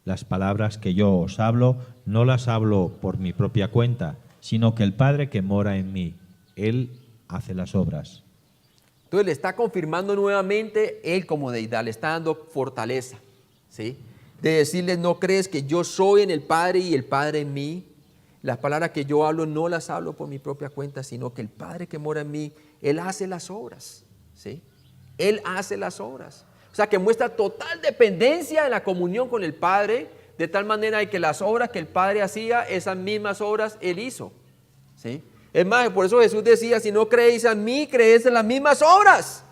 Las palabras que yo os hablo, no las hablo por mi propia cuenta, sino que el Padre que mora en mí, Él hace las obras. Entonces le está confirmando nuevamente Él como deidad, le está dando fortaleza, ¿sí? De decirles, ¿no crees que yo soy en el Padre y el Padre en mí? Las palabras que yo hablo no las hablo por mi propia cuenta, sino que el Padre que mora en mí, Él hace las obras, ¿sí? Él hace las obras. O sea, que muestra total dependencia en la comunión con el Padre, de tal manera que las obras que el Padre hacía, esas mismas obras Él hizo, ¿sí? Es más, por eso Jesús decía, si no creéis a mí, creéis en las mismas obras.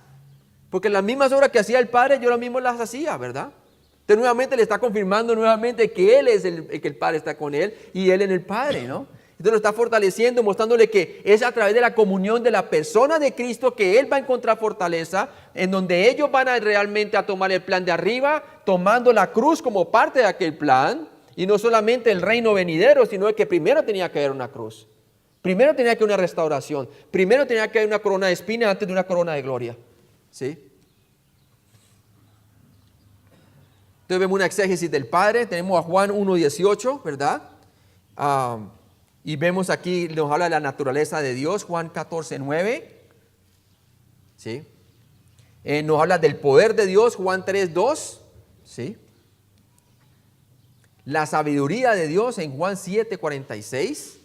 Porque las mismas obras que hacía el Padre, yo las mismas las hacía, ¿verdad? Entonces nuevamente le está confirmando nuevamente que Él es que el Padre está con Él y Él en el Padre, ¿no? Entonces lo está fortaleciendo, mostrándole que es a través de la comunión de la persona de Cristo que Él va a encontrar fortaleza, en donde ellos van a realmente a tomar el plan de arriba, tomando la cruz como parte de aquel plan, y no solamente el reino venidero, sino que primero tenía que haber una cruz, primero tenía que haber una restauración, primero tenía que haber una corona de espinas antes de una corona de gloria, ¿sí? Entonces vemos una exégesis del Padre, tenemos a Juan 1:18, ¿verdad? Y vemos aquí, nos habla de la naturaleza de Dios, Juan 14:9, ¿sí? Nos habla del poder de Dios, Juan 3:2, ¿sí? La sabiduría de Dios en Juan 7:46,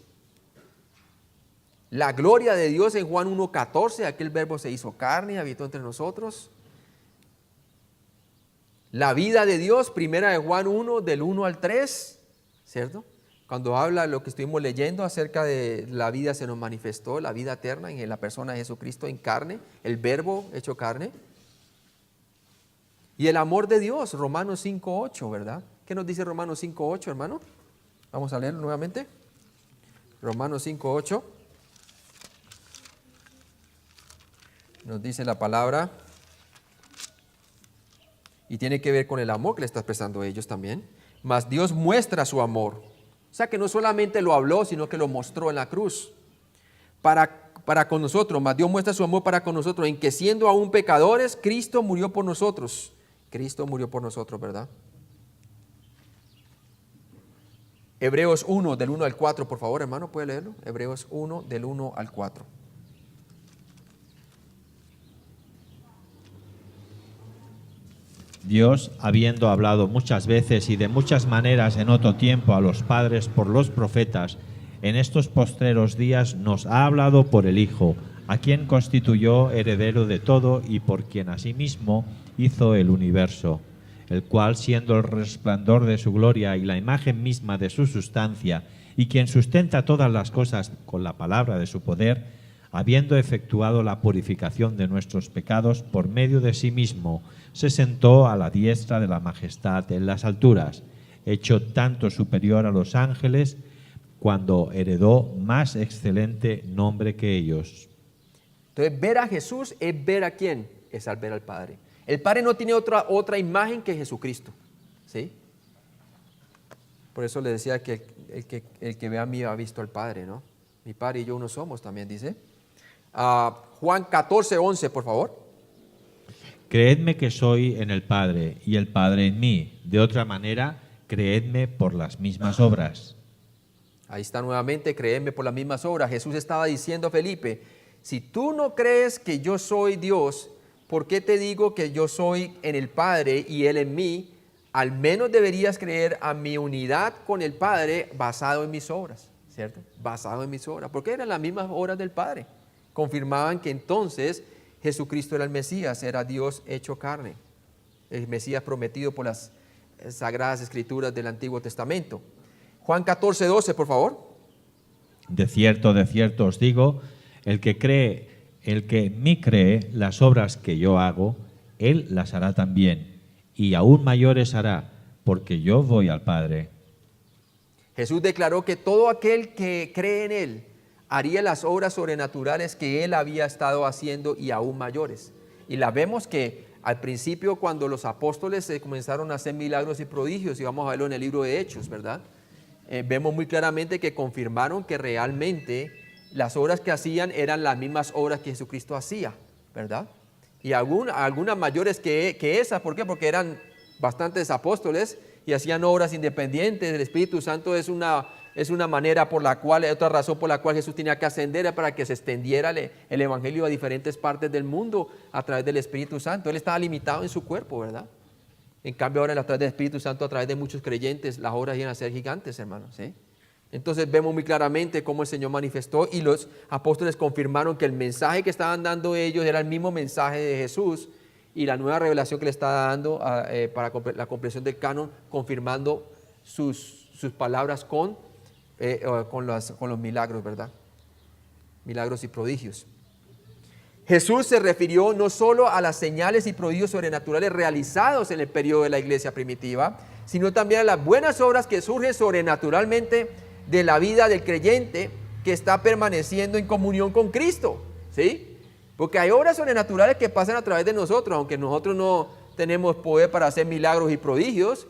la gloria de Dios en Juan 1:14, aquel verbo se hizo carne y habitó entre nosotros. La vida de Dios, primera de Juan 1, del 1 al 3, ¿cierto? Cuando habla lo que estuvimos leyendo acerca de la vida se nos manifestó, la vida eterna en la persona de Jesucristo en carne, el verbo hecho carne. Y el amor de Dios, Romanos 5:8, ¿verdad? ¿Qué nos dice Romanos 5:8, hermano? Vamos a leerlo nuevamente. Romanos 5:8. Nos dice la palabra. Y tiene que ver con el amor que le está expresando a ellos también. Mas Dios muestra su amor. O sea que no solamente lo habló, sino que lo mostró en la cruz. Para con nosotros, mas Dios muestra su amor para con nosotros, en que siendo aún pecadores, Cristo murió por nosotros. Cristo murió por nosotros, ¿verdad? Hebreos 1, del 1 al 4, por favor, hermano, ¿puede leerlo? Hebreos 1, del 1 al 4. Dios, habiendo hablado muchas veces y de muchas maneras en otro tiempo a los padres por los profetas, en estos postreros días nos ha hablado por el Hijo, a quien constituyó heredero de todo y por quien asimismo hizo el universo, el cual, siendo el resplandor de su gloria y la imagen misma de su sustancia, y quien sustenta todas las cosas con la palabra de su poder, habiendo efectuado la purificación de nuestros pecados por medio de sí mismo, se sentó a la diestra de la majestad en las alturas, hecho tanto superior a los ángeles, cuando heredó más excelente nombre que ellos. Entonces, ver a Jesús es ver a quién, es al ver al Padre. El Padre no tiene otra imagen que Jesucristo, ¿sí? Por eso le decía que el que ve a mí ha visto al Padre, ¿no? Mi Padre y yo uno somos, también dice. Juan 14:11, por favor. Creedme que soy en el Padre y el Padre en mí. De otra manera, creedme por las mismas obras. Ahí está nuevamente, creedme por las mismas obras. Jesús estaba diciendo a Felipe, si tú no crees que yo soy Dios, ¿por qué te digo que yo soy en el Padre y Él en mí? Al menos deberías creer a mi unidad con el Padre basado en mis obras, ¿cierto? Basado en mis obras, porque eran las mismas obras del Padre. Confirmaban que entonces Jesucristo era el Mesías, era Dios hecho carne, el Mesías prometido por las Sagradas Escrituras del Antiguo Testamento. Juan 14, 12, por favor. De cierto os digo, el que en mí cree, las obras que yo hago, él las hará también, y aún mayores hará, porque yo voy al Padre. Jesús declaró que todo aquel que cree en Él haría las obras sobrenaturales que Él había estado haciendo y aún mayores. Y la vemos que al principio, cuando los apóstoles comenzaron a hacer milagros y prodigios, y vamos a verlo en el libro de Hechos, ¿verdad? Vemos muy claramente que confirmaron que realmente las obras que hacían eran las mismas obras que Jesucristo hacía, ¿verdad? Y algunas mayores que esas. ¿Por qué? Porque eran bastantes apóstoles y hacían obras independientes. El Espíritu Santo es una manera por la cual, otra razón por la cual Jesús tenía que ascender, era para que se extendiera el Evangelio a diferentes partes del mundo a través del Espíritu Santo. Él estaba limitado en su cuerpo, ¿verdad? En cambio ahora a través del Espíritu Santo, a través de muchos creyentes, las obras iban a ser gigantes, hermanos, ¿sí? Entonces vemos muy claramente cómo el Señor manifestó, y los apóstoles confirmaron que el mensaje que estaban dando ellos era el mismo mensaje de Jesús, y la nueva revelación que le estaba dando para la comprensión del canon, confirmando sus palabras con los milagros, ¿verdad? Milagros y prodigios. Jesús se refirió no solo a las señales y prodigios sobrenaturales realizados en el periodo de la iglesia primitiva, sino también a las buenas obras que surgen sobrenaturalmente de la vida del creyente que está permaneciendo en comunión con Cristo, ¿sí? Porque hay obras sobrenaturales que pasan a través de nosotros, aunque nosotros no tenemos poder para hacer milagros y prodigios.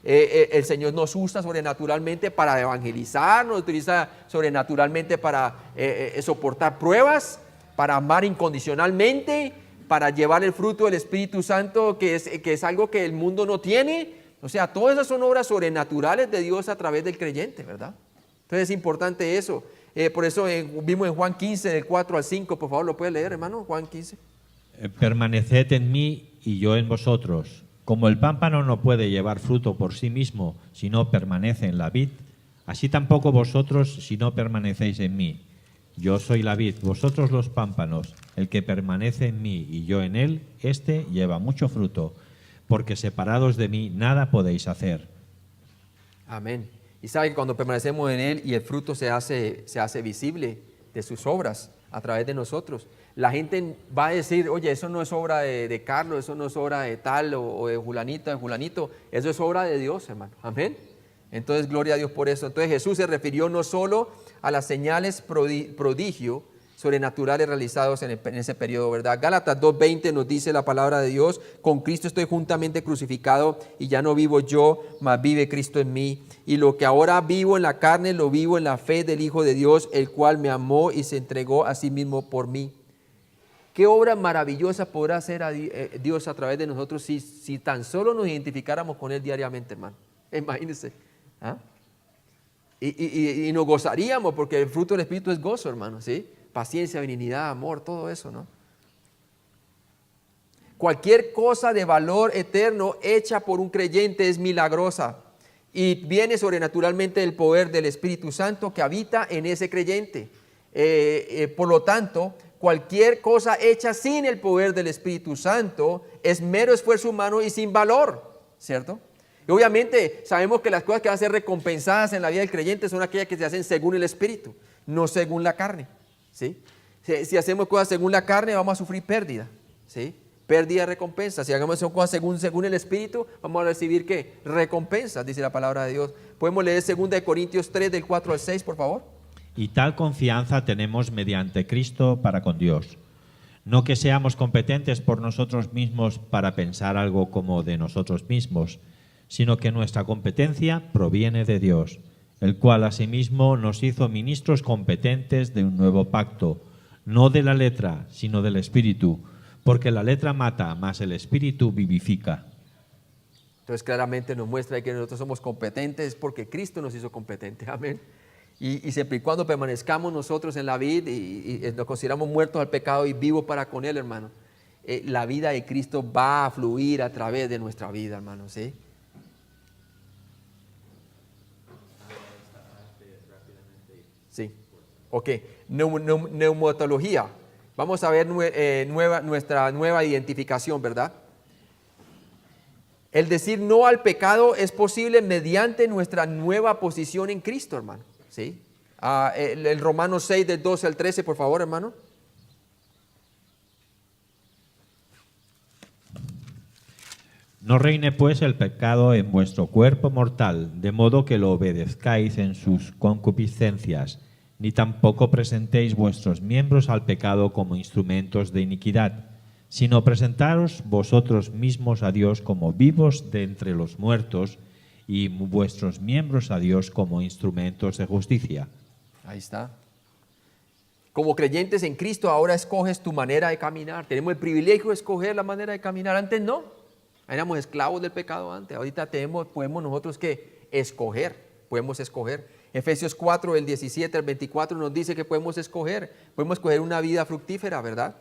El Señor nos usa sobrenaturalmente para evangelizar, nos utiliza sobrenaturalmente para soportar pruebas, para amar incondicionalmente, para llevar el fruto del Espíritu Santo, que es algo que el mundo no tiene. O sea, todas esas son obras sobrenaturales de Dios a través del creyente, ¿verdad? Entonces es importante eso. Por eso vimos en Juan 15, del 4 al 5, por favor, ¿lo puede leer, hermano? Juan 15. Permaneced en mí y yo en vosotros. Como el pámpano no puede llevar fruto por sí mismo si no permanece en la vid, así tampoco vosotros si no permanecéis en mí. Yo soy la vid, vosotros los pámpanos. El que permanece en mí y yo en él, éste lleva mucho fruto, porque separados de mí nada podéis hacer. Amén. Y sabe que cuando permanecemos en Él y el fruto se hace visible de sus obras a través de nosotros, la gente va a decir, oye, eso no es obra de Carlos, eso no es obra de tal o de Julanito, eso es obra de Dios, hermano. Amén. Entonces, gloria a Dios por eso. Entonces, Jesús se refirió no solo a las señales prodigio sobrenaturales realizados en ese periodo, ¿verdad? Gálatas 2:20 nos dice la palabra de Dios: con Cristo estoy juntamente crucificado y ya no vivo yo, mas vive Cristo en mí. Y lo que ahora vivo en la carne, lo vivo en la fe del Hijo de Dios, el cual me amó y se entregó a sí mismo por mí. ¿Qué obra maravillosa podrá hacer Dios a través de nosotros si tan solo nos identificáramos con Él diariamente, hermano? Imagínense. ¿Ah? Y nos gozaríamos, porque el fruto del Espíritu es gozo, hermano, ¿sí? Paciencia, benignidad, amor, todo eso, ¿no? Cualquier cosa de valor eterno hecha por un creyente es milagrosa y viene sobrenaturalmente del poder del Espíritu Santo que habita en ese creyente. Por lo tanto, cualquier cosa hecha sin el poder del Espíritu Santo es mero esfuerzo humano y sin valor, ¿cierto? Y obviamente sabemos que las cosas que van a ser recompensadas en la vida del creyente son aquellas que se hacen según el Espíritu, no según la carne, ¿sí? Si hacemos cosas según la carne, vamos a sufrir pérdida, ¿sí? Pérdida de recompensa. Si hagamos cosas según el Espíritu, vamos a recibir ¿qué? Recompensas, dice la palabra de Dios. Podemos leer 2 Corintios 3, del 4 al 6, por favor. Y tal confianza tenemos mediante Cristo para con Dios. No que seamos competentes por nosotros mismos para pensar algo como de nosotros mismos, sino que nuestra competencia proviene de Dios, el cual asimismo nos hizo ministros competentes de un nuevo pacto, no de la letra, sino del Espíritu, porque la letra mata, mas el Espíritu vivifica. Entonces claramente nos muestra que nosotros somos competentes porque Cristo nos hizo competentes, amén. Y siempre y cuando permanezcamos nosotros en la vida y nos consideramos muertos al pecado y vivos para con Él, hermano, la vida de Cristo va a fluir a través de nuestra vida, hermanos, ¿sí? Sí. Ok. Neumatología. Vamos a ver nuestra nueva identificación, ¿verdad? El decir no al pecado es posible mediante nuestra nueva posición en Cristo, hermano. ¿Sí? El Romanos 6, del 12 al 13, por favor, hermano. No reine pues el pecado en vuestro cuerpo mortal, de modo que lo obedezcáis en sus concupiscencias, ni tampoco presentéis vuestros miembros al pecado como instrumentos de iniquidad, sino presentaros vosotros mismos a Dios como vivos de entre los muertos, y vuestros miembros a Dios como instrumentos de justicia. Ahí está. Como creyentes en Cristo, ahora escoges tu manera de caminar. Tenemos el privilegio de escoger la manera de caminar. Antes no. Éramos esclavos del pecado antes. Ahorita podemos nosotros escoger. Podemos escoger. Efesios 4, del 17 al 24 nos dice que podemos escoger. Podemos escoger una vida fructífera, ¿verdad?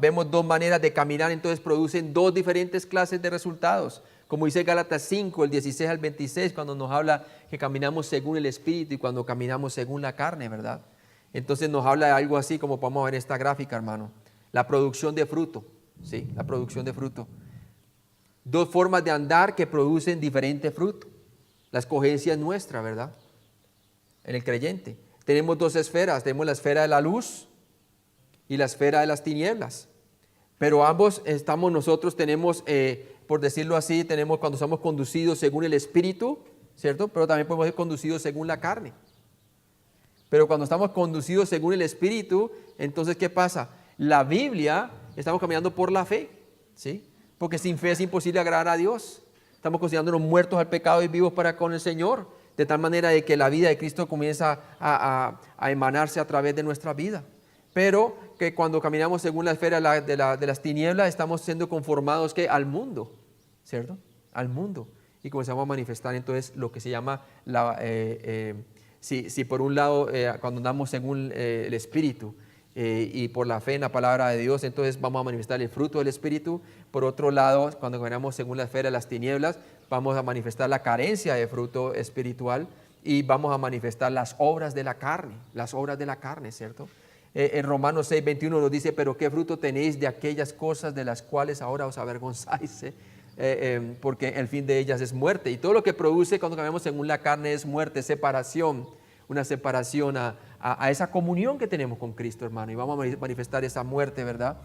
Vemos dos maneras de caminar, entonces producen dos diferentes clases de resultados. Como dice Gálatas 5, el 16 al 26, cuando nos habla que caminamos según el Espíritu y cuando caminamos según la carne, ¿verdad? Entonces nos habla de algo así como podemos ver en esta gráfica, hermano. La producción de fruto, ¿sí? La producción de fruto. Dos formas de andar que producen diferente fruto. La escogencia es nuestra, ¿verdad? En el creyente. Tenemos dos esferas. Tenemos la esfera de la luz y la esfera de las tinieblas. Pero ambos tenemos, por decirlo así, tenemos cuando somos conducidos según el Espíritu, ¿cierto? Pero también podemos ser conducidos según la carne. Pero cuando estamos conducidos según el Espíritu, entonces, ¿qué pasa? La Biblia, estamos caminando por la fe, ¿sí? Porque sin fe es imposible agradar a Dios. Estamos considerándonos muertos al pecado y vivos para con el Señor, de tal manera de que la vida de Cristo comienza a emanarse a través de nuestra vida. Pero que cuando caminamos según la esfera de las tinieblas, estamos siendo conformados al mundo, ¿cierto? Al mundo. Y comenzamos a manifestar entonces lo que se llama, si por un lado, cuando andamos según el Espíritu y por la fe en la palabra de Dios, entonces vamos a manifestar el fruto del Espíritu. Por otro lado, cuando caminamos según la esfera de las tinieblas, vamos a manifestar la carencia de fruto espiritual y vamos a manifestar las obras de la carne, ¿cierto? En Romanos 6, 21 nos dice, pero ¿qué fruto tenéis de aquellas cosas de las cuales ahora os avergonzáis? Porque el fin de ellas es muerte. Y todo lo que produce cuando caminamos según la carne es muerte, separación, una separación a esa comunión que tenemos con Cristo, hermano. Y vamos a manifestar esa muerte, ¿verdad?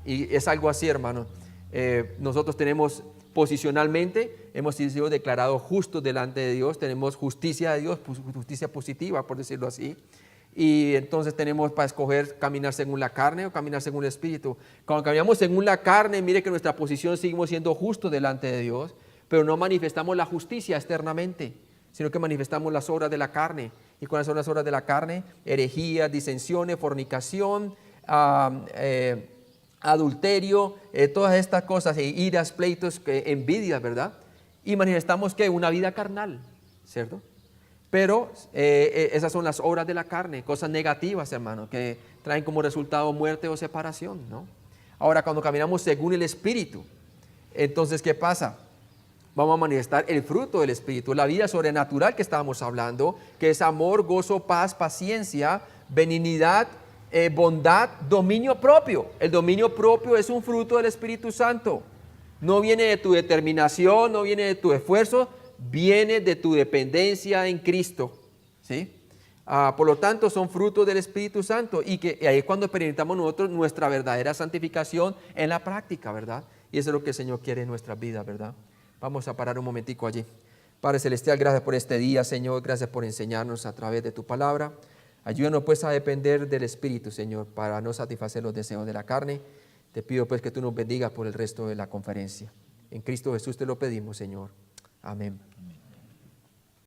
Y es algo así, hermano. Nosotros tenemos posicionalmente, hemos sido declarados justos delante de Dios, tenemos justicia de Dios, justicia positiva, por decirlo así. Y entonces tenemos para escoger caminar según la carne o caminar según el Espíritu. Cuando caminamos según la carne, mire que nuestra posición seguimos siendo justos delante de Dios, pero no manifestamos la justicia externamente, sino que manifestamos las obras de la carne. ¿Y cuáles son las obras de la carne? Herejías, disensiones, fornicación, adulterio, todas estas cosas, iras, pleitos, envidias, ¿verdad? Y manifestamos que una vida carnal, ¿cierto? Pero esas son las obras de la carne, cosas negativas, hermano, que traen como resultado muerte o separación, ¿no? Ahora, cuando caminamos según el Espíritu, entonces, ¿qué pasa? Vamos a manifestar el fruto del Espíritu, la vida sobrenatural que estábamos hablando, que es amor, gozo, paz, paciencia, benignidad, bondad, dominio propio. El dominio propio es un fruto del Espíritu Santo. No viene de tu determinación, no viene de tu esfuerzo, viene de tu dependencia en Cristo, ¿sí? Por lo tanto, son frutos del Espíritu Santo y ahí es cuando experimentamos nosotros nuestra verdadera santificación en la práctica, ¿verdad? Y eso es lo que el Señor quiere en nuestra vida, ¿verdad? Vamos a parar un momentico allí. Padre Celestial, gracias por este día, Señor, gracias por enseñarnos a través de tu palabra. Ayúdanos pues a depender del Espíritu, Señor, para no satisfacer los deseos de la carne. Te pido pues que tú nos bendigas por el resto de la conferencia. En Cristo Jesús te lo pedimos, Señor. Amén.